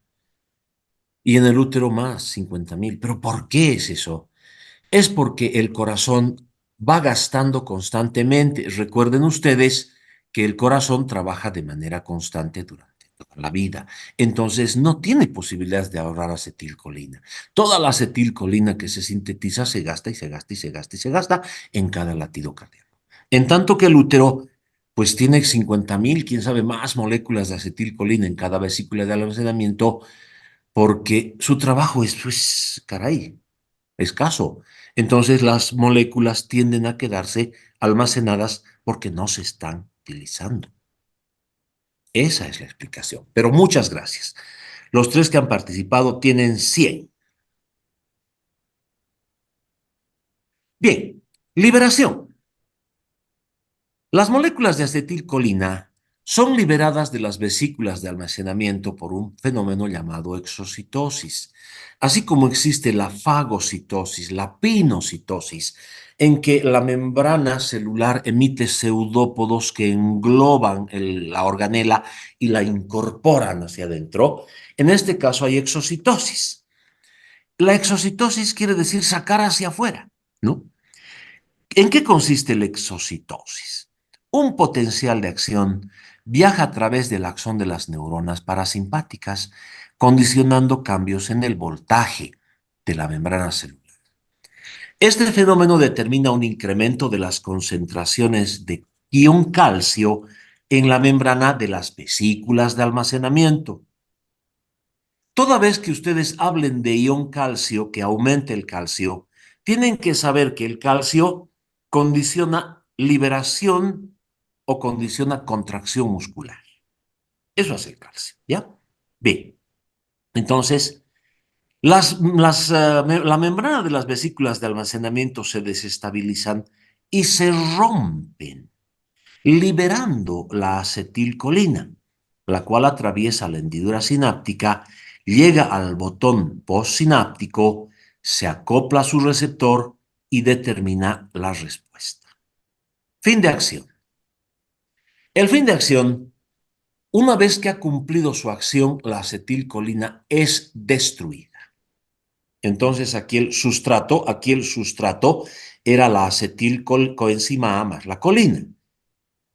y en el útero más 50.000. ¿Pero por qué es eso? Es porque el corazón va gastando constantemente. Recuerden ustedes que el corazón trabaja de manera constante durante toda la vida. Entonces no tiene posibilidades de ahorrar acetilcolina. Toda la acetilcolina que se sintetiza se gasta y se gasta y se gasta y se gasta en cada latido cardíaco. En tanto que el útero, pues tiene 50.000, quién sabe, más moléculas de acetilcolina en cada vesícula de almacenamiento, porque su trabajo es, pues, caray, escaso. Entonces las moléculas tienden a quedarse almacenadas porque no se están utilizando. Esa es la explicación. Pero muchas gracias. Los tres que han participado tienen 100. Bien, liberación. Las moléculas de acetilcolina son liberadas de las vesículas de almacenamiento por un fenómeno llamado exocitosis, así como existe la fagocitosis, la pinocitosis, en que la membrana celular emite pseudópodos que engloban la organela y la incorporan hacia adentro. En este caso hay exocitosis. La exocitosis quiere decir sacar hacia afuera, ¿no? ¿En qué consiste la exocitosis? Un potencial de acción viaja a través del axón de las neuronas parasimpáticas, condicionando cambios en el voltaje de la membrana celular. Este fenómeno determina un incremento de las concentraciones de ion calcio en la membrana de las vesículas de almacenamiento. Toda vez que ustedes hablen de ion calcio, que aumente el calcio, tienen que saber que el calcio condiciona liberación o condiciona contracción muscular. Eso hace el calcio, ¿ya? Bien, entonces, la membrana de las vesículas de almacenamiento se desestabilizan y se rompen, liberando la acetilcolina, la cual atraviesa la hendidura sináptica, llega al botón postsináptico, se acopla a su receptor y determina la respuesta. Fin de acción. El fin de acción, una vez que ha cumplido su acción, la acetilcolina es destruida. Entonces aquí el sustrato era la acetilcoenzima A más la colina,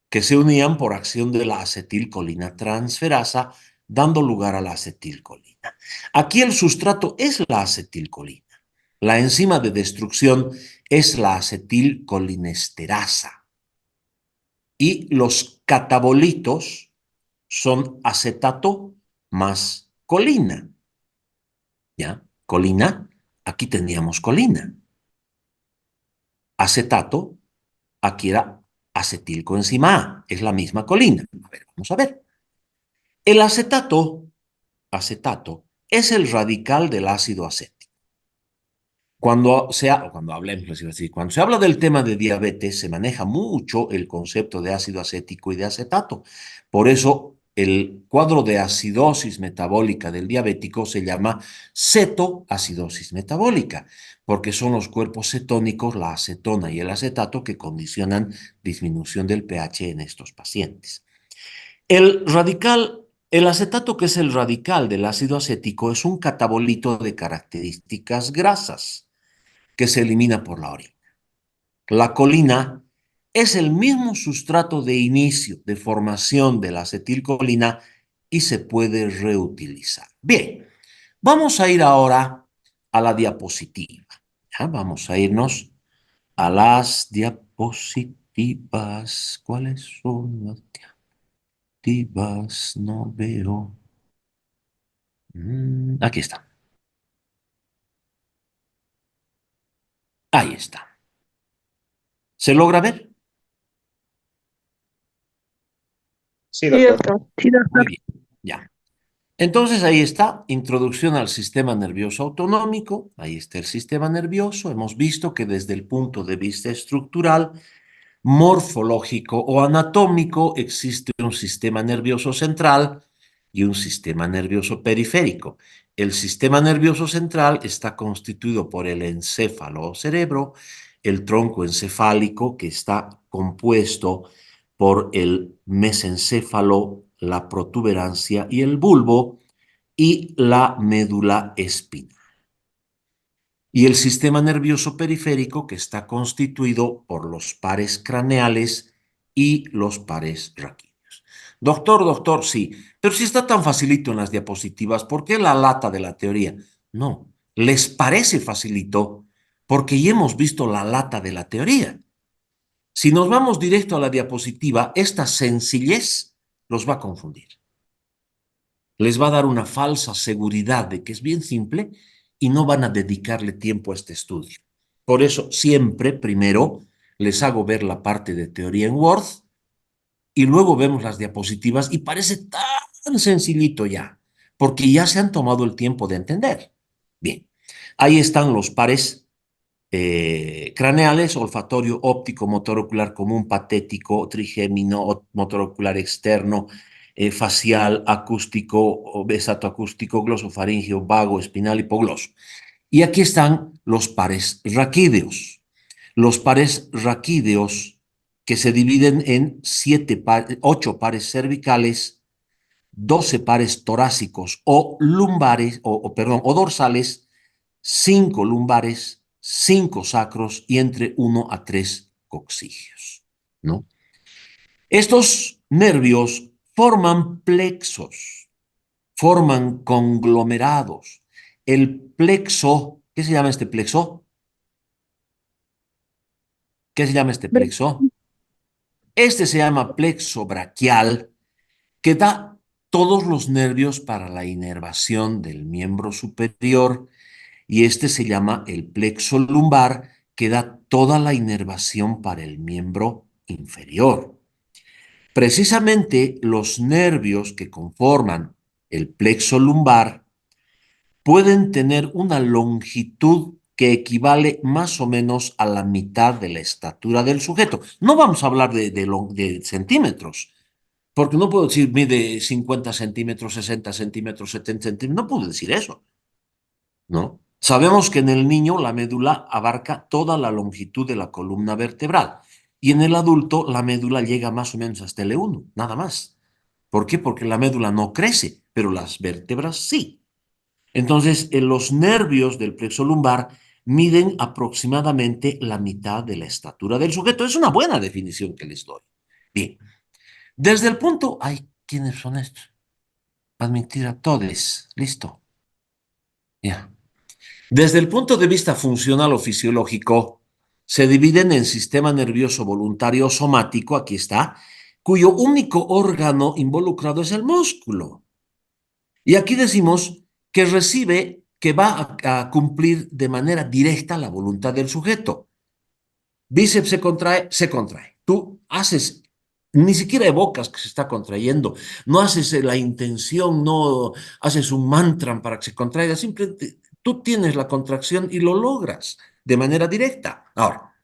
que se unían por acción de la acetilcolina transferasa, dando lugar a la acetilcolina. Aquí el sustrato es la acetilcolina. La enzima de destrucción es la acetilcolinesterasa. Y los catabolitos son acetato más colina. ¿Ya? Colina, aquí teníamos colina. Acetato, aquí era acetilcoenzima A, es la misma colina. A ver, vamos a ver. El acetato es el radical del ácido acético. Cuando se habla del tema de diabetes, se maneja mucho el concepto de ácido acético y de acetato. Por eso, el cuadro de acidosis metabólica del diabético se llama cetoacidosis metabólica, porque son los cuerpos cetónicos, la acetona y el acetato, que condicionan disminución del pH en estos pacientes. El acetato, que es el radical del ácido acético, es un catabolito de características grasas que se elimina por la orina. La colina es el mismo sustrato de inicio, de formación de la acetilcolina, y se puede reutilizar. Bien, vamos a ir ahora a la diapositiva. ¿Ya? Vamos a irnos a las diapositivas. ¿Cuáles son las diapositivas? No veo. Aquí está. Ahí está. ¿Se logra ver? Sí, doctor. Muy bien, ya. Entonces ahí está, introducción al sistema nervioso autonómico. Ahí está el sistema nervioso. Hemos visto que desde el punto de vista estructural, morfológico o anatómico, existe un sistema nervioso central y un sistema nervioso periférico. El sistema nervioso central está constituido por el encéfalo o cerebro, el tronco encefálico, que está compuesto por el mesencéfalo, la protuberancia y el bulbo, y la médula espinal. Y el sistema nervioso periférico, que está constituido por los pares craneales y los pares raquídeos. Doctor, sí, pero si está tan facilito en las diapositivas, ¿por qué la lata de la teoría? No, les parece facilito porque ya hemos visto la lata de la teoría. Si nos vamos directo a la diapositiva, esta sencillez los va a confundir. Les va a dar una falsa seguridad de que es bien simple y no van a dedicarle tiempo a este estudio. Por eso siempre primero les hago ver la parte de teoría en Word y luego vemos las diapositivas y parece tan sencillito ya, porque ya se han tomado el tiempo de entender. Bien, ahí están los pares craneales: olfatorio, óptico, motor ocular común, patético, trigémino, motor ocular externo, facial, acústico, besatoacústico, glosofaringeo, vago, espinal, hipogloso. Y aquí están los pares raquídeos. Los pares raquídeos, que se dividen en 8 pares cervicales, 12 pares torácicos o lumbares, o dorsales, 5 lumbares, 5 sacros y entre 1 a 3 coxígeos, ¿no? Estos nervios forman plexos, forman conglomerados. El plexo ¿Qué se llama este plexo? ¿Qué se llama este plexo? Este se llama plexo braquial, que da todos los nervios para la inervación del miembro superior, y este se llama el plexo lumbar, que da toda la inervación para el miembro inferior. Precisamente los nervios que conforman el plexo lumbar pueden tener una longitud que equivale más o menos a la mitad de la estatura del sujeto. No vamos a hablar de centímetros, porque no puedo decir mide 50 centímetros, 60 centímetros, 70 centímetros, no puedo decir eso, ¿no? Sabemos que en el niño la médula abarca toda la longitud de la columna vertebral y en el adulto la médula llega más o menos hasta el E1, nada más. ¿Por qué? Porque la médula no crece, pero las vértebras sí. Entonces, los nervios del plexo lumbar miden aproximadamente la mitad de la estatura del sujeto. Es una buena definición que les doy. Bien, desde el punto... Ay, ¿quiénes son estos? Admitir a todos. Listo. Ya. Desde el punto de vista funcional o fisiológico, se dividen en sistema nervioso voluntario o somático, aquí está, cuyo único órgano involucrado es el músculo. Y aquí decimos que recibe, que va a cumplir de manera directa la voluntad del sujeto. Bíceps se contrae, se contrae. Tú haces, ni siquiera evocas que se está contrayendo, no haces la intención, no haces un mantra para que se contraiga, simplemente tú tienes la contracción y lo logras de manera directa. Ahora,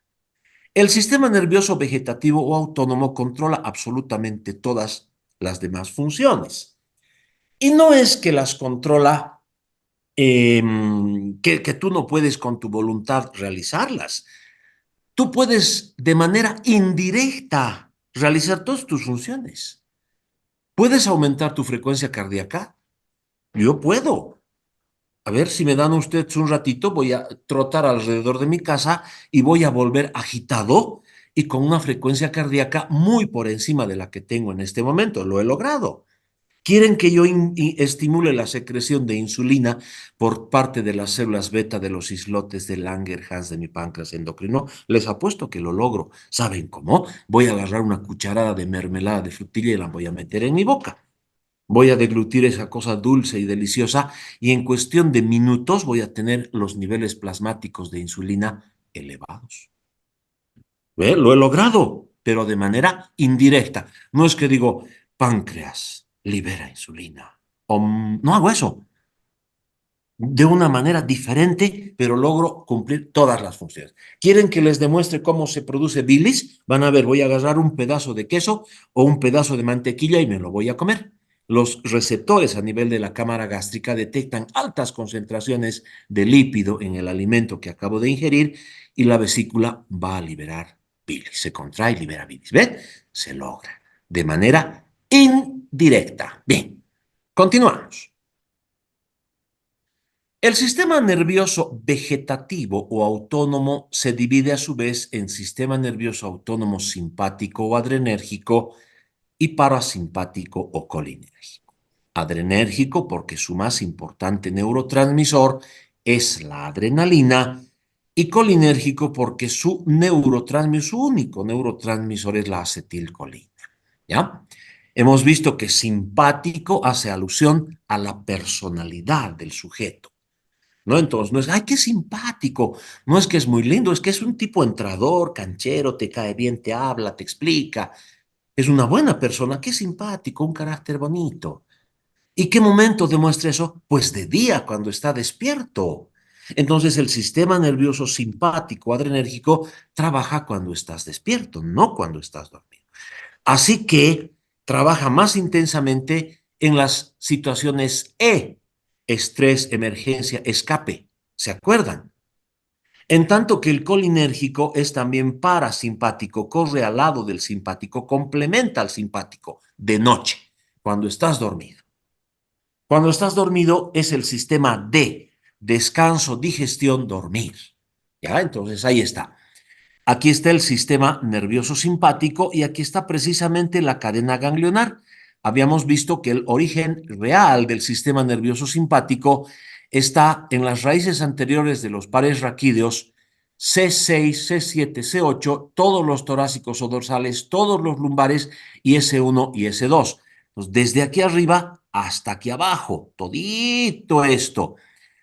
el sistema nervioso vegetativo o autónomo controla absolutamente todas las demás funciones. Y no es que las controla, que tú no puedes con tu voluntad realizarlas. Tú puedes de manera indirecta realizar todas tus funciones. ¿Puedes aumentar tu frecuencia cardíaca? Yo puedo. A ver, si me dan ustedes un ratito, voy a trotar alrededor de mi casa y voy a volver agitado y con una frecuencia cardíaca muy por encima de la que tengo en este momento. Lo he logrado. Quieren que yo estimule la secreción de insulina por parte de las células beta de los islotes de Langerhans de mi páncreas endocrino. Les apuesto que lo logro. ¿Saben cómo? Voy a agarrar una cucharada de mermelada de frutilla y la voy a meter en mi boca. Voy a deglutir esa cosa dulce y deliciosa y en cuestión de minutos voy a tener los niveles plasmáticos de insulina elevados. ¿Ve? Lo he logrado, pero de manera indirecta. No es que digo, páncreas, libera insulina. No hago eso. De una manera diferente, pero logro cumplir todas las funciones. ¿Quieren que les demuestre cómo se produce bilis? Van a ver, voy a agarrar un pedazo de queso o un pedazo de mantequilla y me lo voy a comer. Los receptores a nivel de la cámara gástrica detectan altas concentraciones de lípido en el alimento que acabo de ingerir y la vesícula va a liberar bilis. Se contrae y libera bilis. ¿Ven? Se logra de manera indirecta. Bien, continuamos. El sistema nervioso vegetativo o autónomo se divide a su vez en sistema nervioso autónomo simpático o adrenérgico y parasimpático o colinérgico. Adrenérgico porque su más importante neurotransmisor es la adrenalina y colinérgico porque su único neurotransmisor es la acetilcolina. ¿Ya? Hemos visto que simpático hace alusión a la personalidad del sujeto. ¿No? Entonces, no es, ay, qué simpático, no es que es muy lindo, es que es un tipo entrador, canchero, te cae bien, te habla, te explica, es una buena persona, qué simpático, un carácter bonito. ¿Y qué momento demuestra eso? Pues de día, cuando está despierto. Entonces, el sistema nervioso simpático, adrenérgico, trabaja cuando estás despierto, no cuando estás dormido. Así que trabaja más intensamente en las situaciones estrés, emergencia, escape. ¿Se acuerdan? En tanto que el colinérgico es también parasimpático, corre al lado del simpático, complementa al simpático de noche, cuando estás dormido. Cuando estás dormido es el sistema D, descanso, digestión, dormir. ¿Ya? Entonces ahí está. Aquí está el sistema nervioso simpático y aquí está precisamente la cadena ganglionar. Habíamos visto que el origen real del sistema nervioso simpático está en las raíces anteriores de los pares raquídeos C6, C7, C8, todos los torácicos o dorsales, todos los lumbares y S1 y S2. Entonces, desde aquí arriba hasta aquí abajo, todito esto,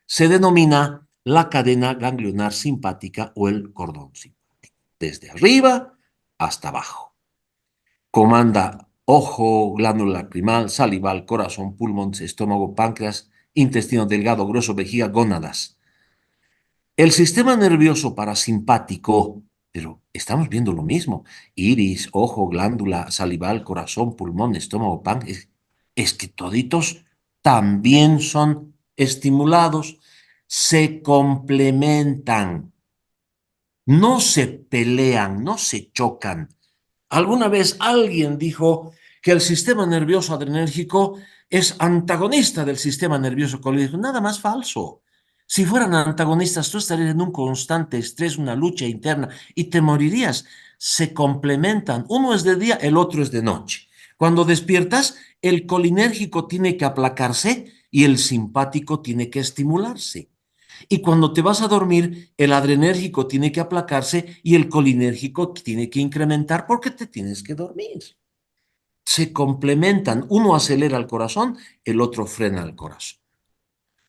se denomina la cadena ganglionar simpática o el cordón simpático. Desde arriba hasta abajo. Comanda ojo, glándula lacrimal, salival, corazón, pulmón, estómago, páncreas, intestino delgado, grueso, vejiga, gónadas. El sistema nervioso parasimpático, pero estamos viendo lo mismo, iris, ojo, glándula, salival, corazón, pulmón, estómago, páncreas, es que toditos también son estimulados, se complementan, no se pelean, no se chocan. Alguna vez alguien dijo que el sistema nervioso adrenérgico es antagonista del sistema nervioso colérico. Nada más falso. Si fueran antagonistas, tú estarías en un constante estrés, una lucha interna y te morirías. Se complementan. Uno es de día, el otro es de noche. Cuando despiertas, el colinérgico tiene que aplacarse y el simpático tiene que estimularse. Y cuando te vas a dormir, el adrenérgico tiene que aplacarse y el colinérgico tiene que incrementar porque te tienes que dormir. Se complementan. Uno acelera el corazón, el otro frena el corazón.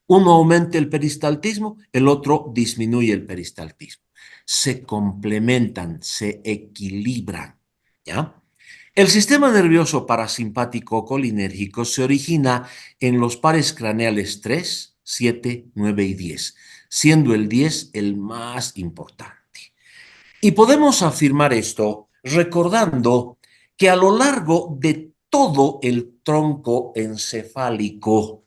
Uno aumenta el peristaltismo, el otro disminuye el peristaltismo. Se complementan, se equilibran. ¿Ya? El sistema nervioso parasimpático colinérgico se origina en los pares craneales 3, 7, 9 y 10, siendo el 10 el más importante. Y podemos afirmar esto recordando que a lo largo de todo el tronco encefálico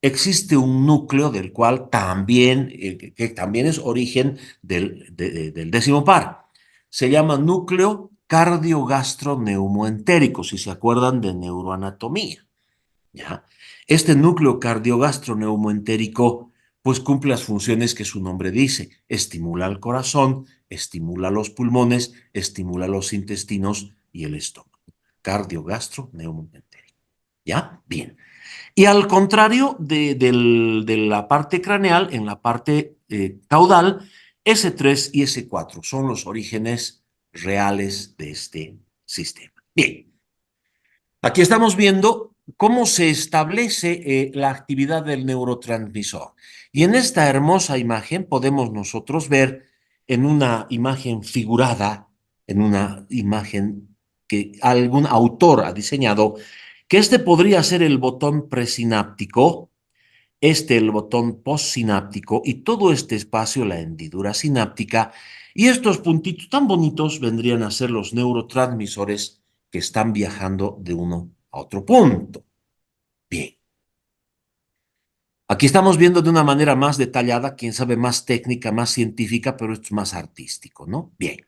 existe un núcleo del cual también, que también es origen del 10º par. Se llama núcleo cardiogastroneumoentérico, si se acuerdan de neuroanatomía. ¿Ya? Este núcleo cardiogastroneumoentérico pues cumple las funciones que su nombre dice. Estimula el corazón, estimula los pulmones, estimula los intestinos y el estómago. Cardiogastroneumoentérico. ¿Ya? Bien. Y al contrario de la parte craneal, en la parte caudal, S3 y S4 son los orígenes reales de este sistema. Bien, aquí estamos viendo cómo se establece la actividad del neurotransmisor. Y en esta hermosa imagen podemos nosotros ver en una imagen figurada, en una imagen que algún autor ha diseñado, que este podría ser el botón presináptico, este el botón postsináptico y todo este espacio la hendidura sináptica, y estos puntitos tan bonitos vendrían a ser los neurotransmisores que están viajando de uno a otro punto. Bien. Aquí estamos viendo de una manera más detallada, quién sabe, más técnica, más científica, pero esto es más artístico, ¿no? Bien.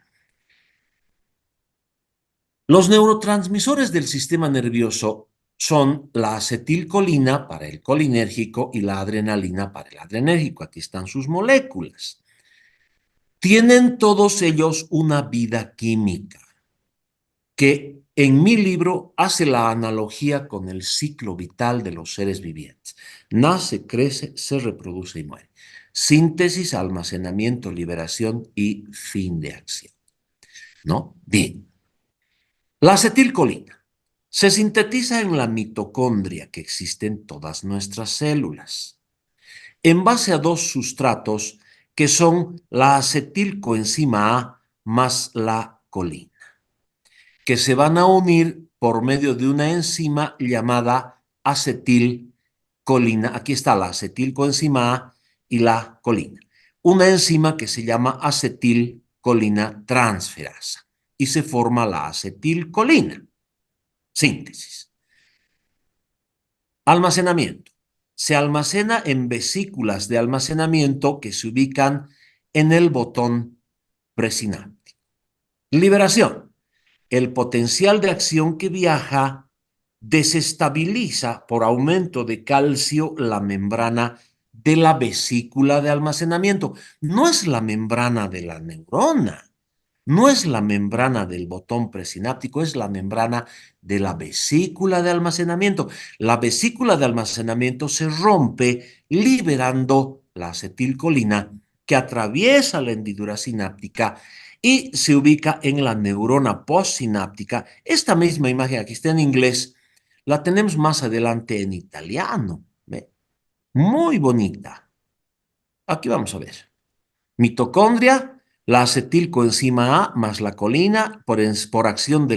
Los neurotransmisores del sistema nervioso son la acetilcolina para el colinérgico y la adrenalina para el adrenérgico. Aquí están sus moléculas. Tienen todos ellos una vida química que en mi libro hace la analogía con el ciclo vital de los seres vivientes. Nace, crece, se reproduce y muere. Síntesis, almacenamiento, liberación y fin de acción. ¿No? Bien. La acetilcolina se sintetiza en la mitocondria que existe en todas nuestras células, en base a dos sustratos que son la acetilcoenzima A más la colina, que se van a unir por medio de una enzima llamada acetilcolina. Aquí está la acetilcoenzima A y la colina. Una enzima que se llama acetilcolina transferasa y se forma la acetilcolina. Síntesis. Almacenamiento. Se almacena en vesículas de almacenamiento que se ubican en el botón presináptico. Liberación. El potencial de acción que viaja desestabiliza por aumento de calcio la membrana de la vesícula de almacenamiento. No es la membrana de la neurona. no es la membrana del botón presináptico, es la membrana de la vesícula de almacenamiento. La vesícula de almacenamiento se rompe liberando la acetilcolina que atraviesa la hendidura sináptica y se ubica en la neurona postsináptica. Esta misma imagen, aquí está en inglés, la tenemos más adelante en italiano. ¿Ve? Muy bonita. Aquí vamos a ver. Mitocondria, la acetilcoenzima A más la colina por acción de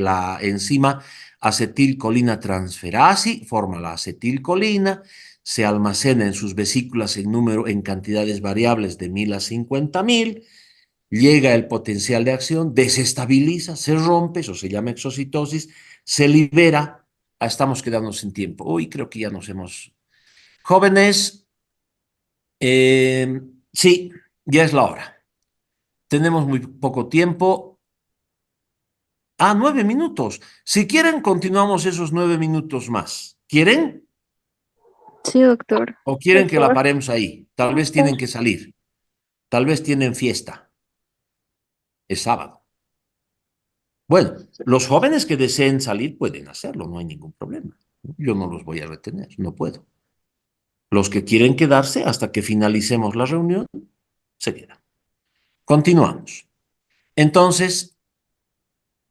la enzima acetilcolina transferasi, forma la acetilcolina, se almacena en sus vesículas en cantidades variables de 1000 a 50.000, llega el potencial de acción, desestabiliza, se rompe, eso se llama exocitosis, se libera, estamos quedando sin tiempo. Uy, creo que ya nos hemos... Jóvenes, sí, ya es la hora. Tenemos muy poco tiempo. 9 minutos. Si quieren, continuamos esos 9 minutos más. ¿Quieren? Sí, doctor. ¿O quieren que la Doctor. paremos ahí? Tal vez tienen que salir. Tal vez tienen fiesta. Es sábado. Bueno, los jóvenes que deseen salir pueden hacerlo, no hay ningún problema. Yo no los voy a retener, no puedo. Los que quieren quedarse hasta que finalicemos la reunión, se quedan. Continuamos. Entonces,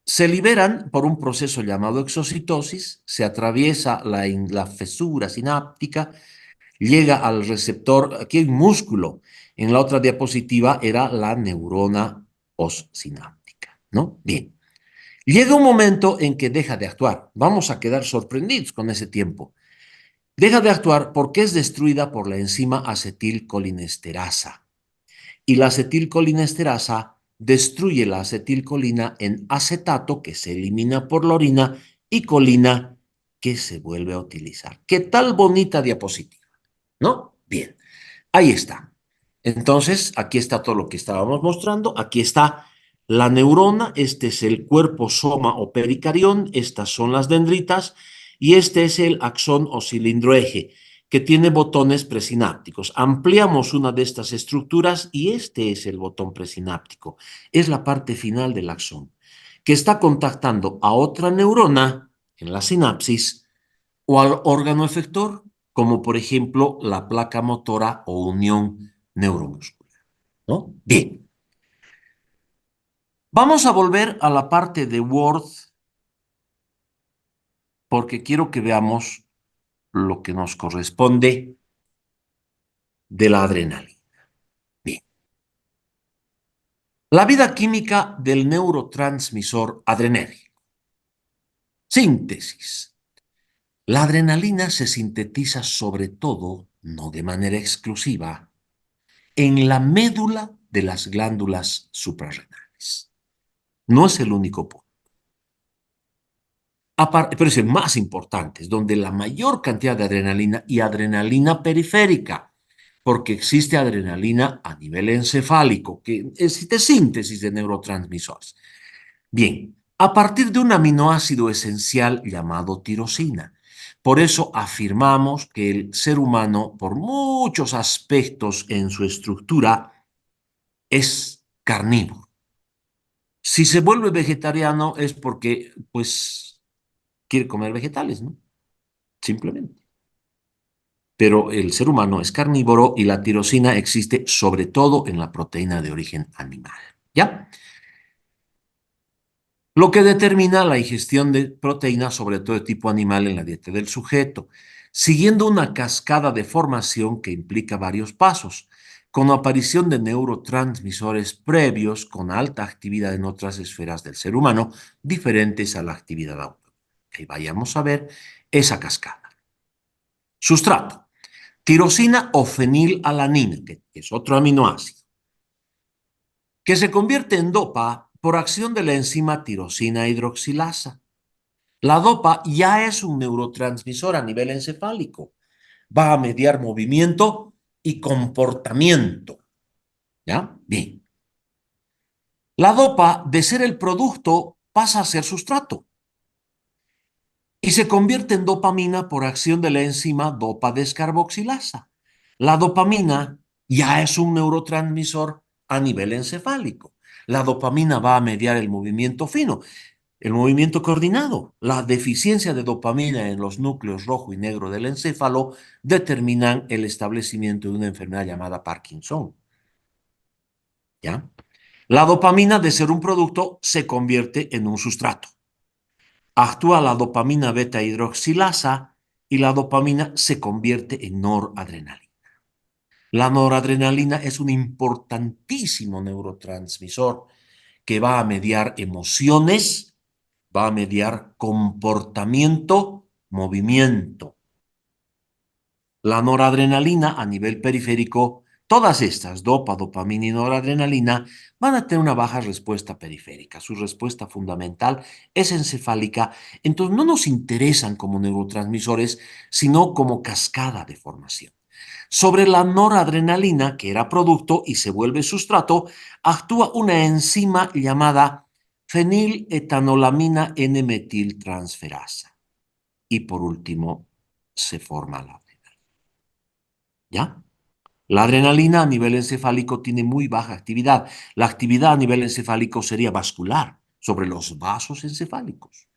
se liberan por un proceso llamado exocitosis, se atraviesa la fisura sináptica, llega al receptor, aquí hay un músculo, en la otra diapositiva era la neurona postsináptica, ¿no? Bien. Llega un momento en que deja de actuar. Vamos a quedar sorprendidos con ese tiempo. Deja de actuar porque es destruida por la enzima acetilcolinesterasa. Y la acetilcolinesterasa destruye la acetilcolina en acetato, que se elimina por la orina, y colina, que se vuelve a utilizar. ¿Qué tal bonita diapositiva? ¿No? Bien, ahí está. Entonces, aquí está todo lo que estábamos mostrando. Aquí está la neurona, este es el cuerpo soma o pericarión, estas son las dendritas, y este es el axón o cilindroeje, que tiene botones presinápticos. Ampliamos una de estas estructuras y este es el botón presináptico. Es la parte final del axón, que está contactando a otra neurona en la sinapsis o al órgano efector, como por ejemplo la placa motora o unión neuromuscular, ¿no? Bien. Vamos a volver a la parte de Word porque quiero que veamos lo que nos corresponde de la adrenalina. Bien. La vida química del neurotransmisor adrenérgico. Síntesis. La adrenalina se sintetiza sobre todo, no de manera exclusiva, en la médula de las glándulas suprarrenales. No es el único punto. Pero es el más importante, es donde la mayor cantidad de adrenalina y adrenalina periférica, porque existe adrenalina a nivel encefálico, que existe síntesis de neurotransmisores. Bien, a partir de un aminoácido esencial llamado tirosina. Por eso afirmamos que el ser humano, por muchos aspectos en su estructura, es carnívoro. Si se vuelve vegetariano es porque, pues, quiere comer vegetales, ¿no? Simplemente. Pero el ser humano es carnívoro y la tirosina existe sobre todo en la proteína de origen animal, ¿ya? Lo que determina la ingestión de proteínas, sobre todo de tipo animal, en la dieta del sujeto, siguiendo una cascada de formación que implica varios pasos, con aparición de neurotransmisores previos con alta actividad en otras esferas del ser humano, diferentes a la actividad autónoma. Ahí vayamos a ver esa cascada. Sustrato. Tirosina o fenilalanina, que es otro aminoácido, que se convierte en dopa por acción de la enzima tirosina hidroxilasa. La dopa ya es un neurotransmisor a nivel encefálico. Va a mediar movimiento y comportamiento. ¿Ya? Bien. La dopa, de ser el producto, pasa a ser sustrato y se convierte en dopamina por acción de la enzima dopa descarboxilasa. La dopamina ya es un neurotransmisor a nivel encefálico. La dopamina va a mediar el movimiento fino, el movimiento coordinado. La deficiencia de dopamina en los núcleos rojo y negro del encéfalo determinan el establecimiento de una enfermedad llamada Parkinson. ¿Ya? La dopamina, de ser un producto, se convierte en un sustrato. Actúa la dopamina beta hidroxilasa y la dopamina se convierte en noradrenalina. La noradrenalina es un importantísimo neurotransmisor que va a mediar emociones, va a mediar comportamiento, movimiento. La noradrenalina a nivel periférico, todas estas, dopamina y noradrenalina, van a tener una baja respuesta periférica. Su respuesta fundamental es encefálica, entonces no nos interesan como neurotransmisores, sino como cascada de formación. Sobre la noradrenalina, que era producto y se vuelve sustrato, actúa una enzima llamada feniletanolamina N-metiltransferasa. Y por último, se forma la adrenalina. ¿Ya? La adrenalina a nivel encefálico tiene muy baja actividad. La actividad a nivel encefálico sería vascular, sobre los vasos encefálicos.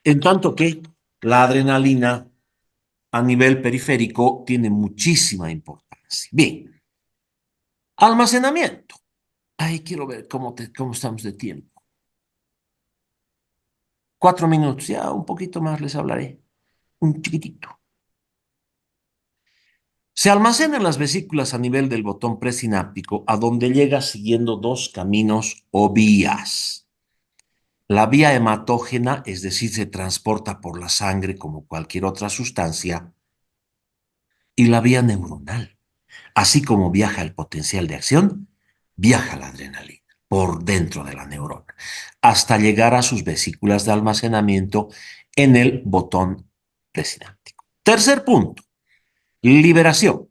En tanto que la adrenalina a nivel periférico tiene muchísima importancia. Bien, almacenamiento. Ay, quiero ver cómo estamos de tiempo. 4 minutos, ya un poquito más les hablaré. Un chiquitito. Se almacenan las vesículas a nivel del botón presináptico, a donde llega siguiendo dos caminos o vías. La vía hematógena, es decir, se transporta por la sangre como cualquier otra sustancia, y la vía neuronal. Así como viaja el potencial de acción, viaja la adrenalina por dentro de la neurona, hasta llegar a sus vesículas de almacenamiento en el botón presináptico. Tercer punto, liberación.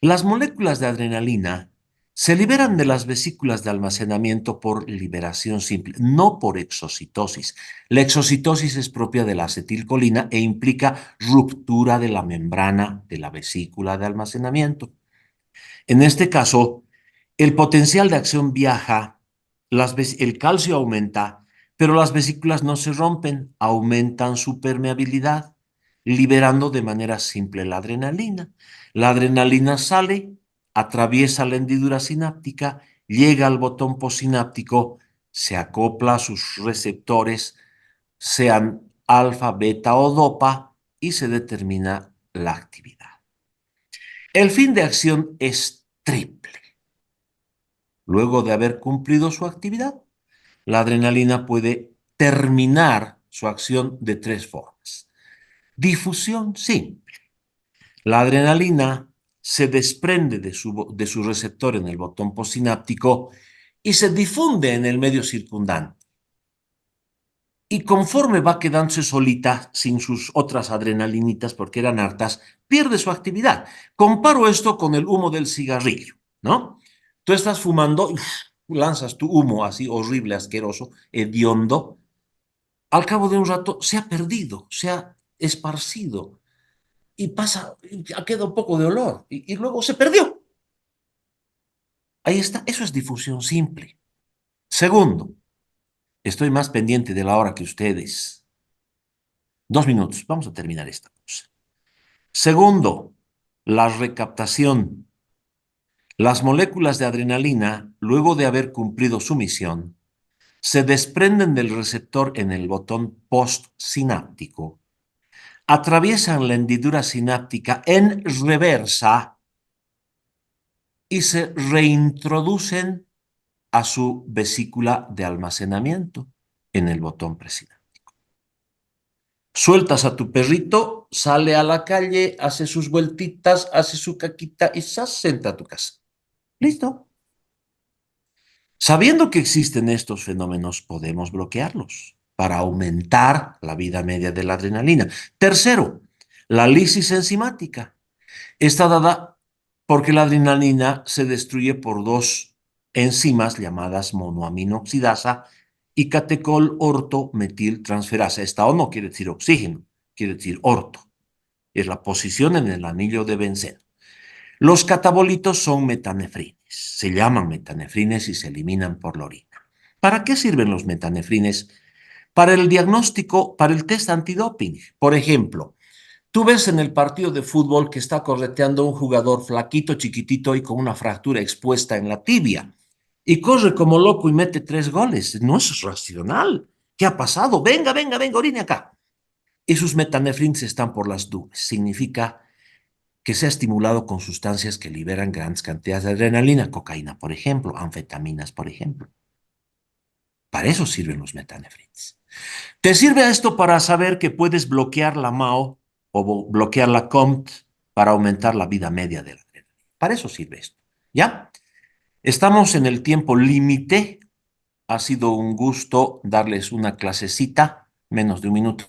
Las moléculas de adrenalina se liberan de las vesículas de almacenamiento por liberación simple, no por exocitosis. La exocitosis es propia de la acetilcolina e implica ruptura de la membrana de la vesícula de almacenamiento. En este caso, el potencial de acción viaja, el calcio aumenta, pero las vesículas no se rompen, aumentan su permeabilidad, liberando de manera simple la adrenalina. La adrenalina sale, atraviesa la hendidura sináptica, llega al botón postsináptico, se acopla a sus receptores, sean alfa, beta o dopa, y se determina la actividad. El fin de acción es triple. Luego de haber cumplido su actividad, la adrenalina puede terminar su acción de 3 formas. Difusión simple. La adrenalina se desprende de su receptor en el botón postsináptico y se difunde en el medio circundante. Y conforme va quedándose solita, sin sus otras adrenalinitas, porque eran hartas, pierde su actividad. Comparo esto con el humo del cigarrillo, ¿no? Tú estás fumando, lanzas tu humo así horrible, asqueroso, hediondo. Al cabo de un rato se ha perdido, se ha esparcido y queda un poco de olor y luego se perdió. Ahí está, eso es difusión simple. Segundo, estoy más pendiente de la hora que ustedes. 2 minutos, vamos a terminar esta cosa. Segundo, la recaptación. Las moléculas de adrenalina, luego de haber cumplido su misión, se desprenden del receptor en el botón postsináptico, atraviesan la hendidura sináptica en reversa y se reintroducen a su vesícula de almacenamiento en el botón presináptico. Sueltas a tu perrito, sale a la calle, hace sus vueltitas, hace su caquita y se senta a tu casa. ¿Listo? Sabiendo que existen estos fenómenos, podemos bloquearlos para aumentar la vida media de la adrenalina. Tercero, la lisis enzimática. Está dada porque la adrenalina se destruye por 2 enzimas llamadas monoaminoxidasa y catecol-orto-metiltransferasa. Esta O no quiere decir oxígeno, quiere decir orto. Es la posición en el anillo de benceno. Los catabolitos son metanefrinas. Se llaman metanefrines y se eliminan por la orina. ¿Para qué sirven los metanefrines? Para el diagnóstico, para el test antidoping. Por ejemplo, tú ves en el partido de fútbol que está correteando un jugador flaquito, chiquitito y con una fractura expuesta en la tibia. Y corre como loco y mete 3 goles. No es racional. ¿Qué ha pasado? Venga, venga, venga, orine acá. Y sus metanefrines están por las nubes. Significa que se ha estimulado con sustancias que liberan grandes cantidades de adrenalina, cocaína, por ejemplo, anfetaminas, por ejemplo. Para eso sirven los metanefrines. ¿Te sirve esto para saber que puedes bloquear la MAO o bloquear la COMT para aumentar la vida media de la adrenalina? Para eso sirve esto. ¿Ya? Estamos en el tiempo límite. Ha sido un gusto darles una clasecita, menos de un minuto.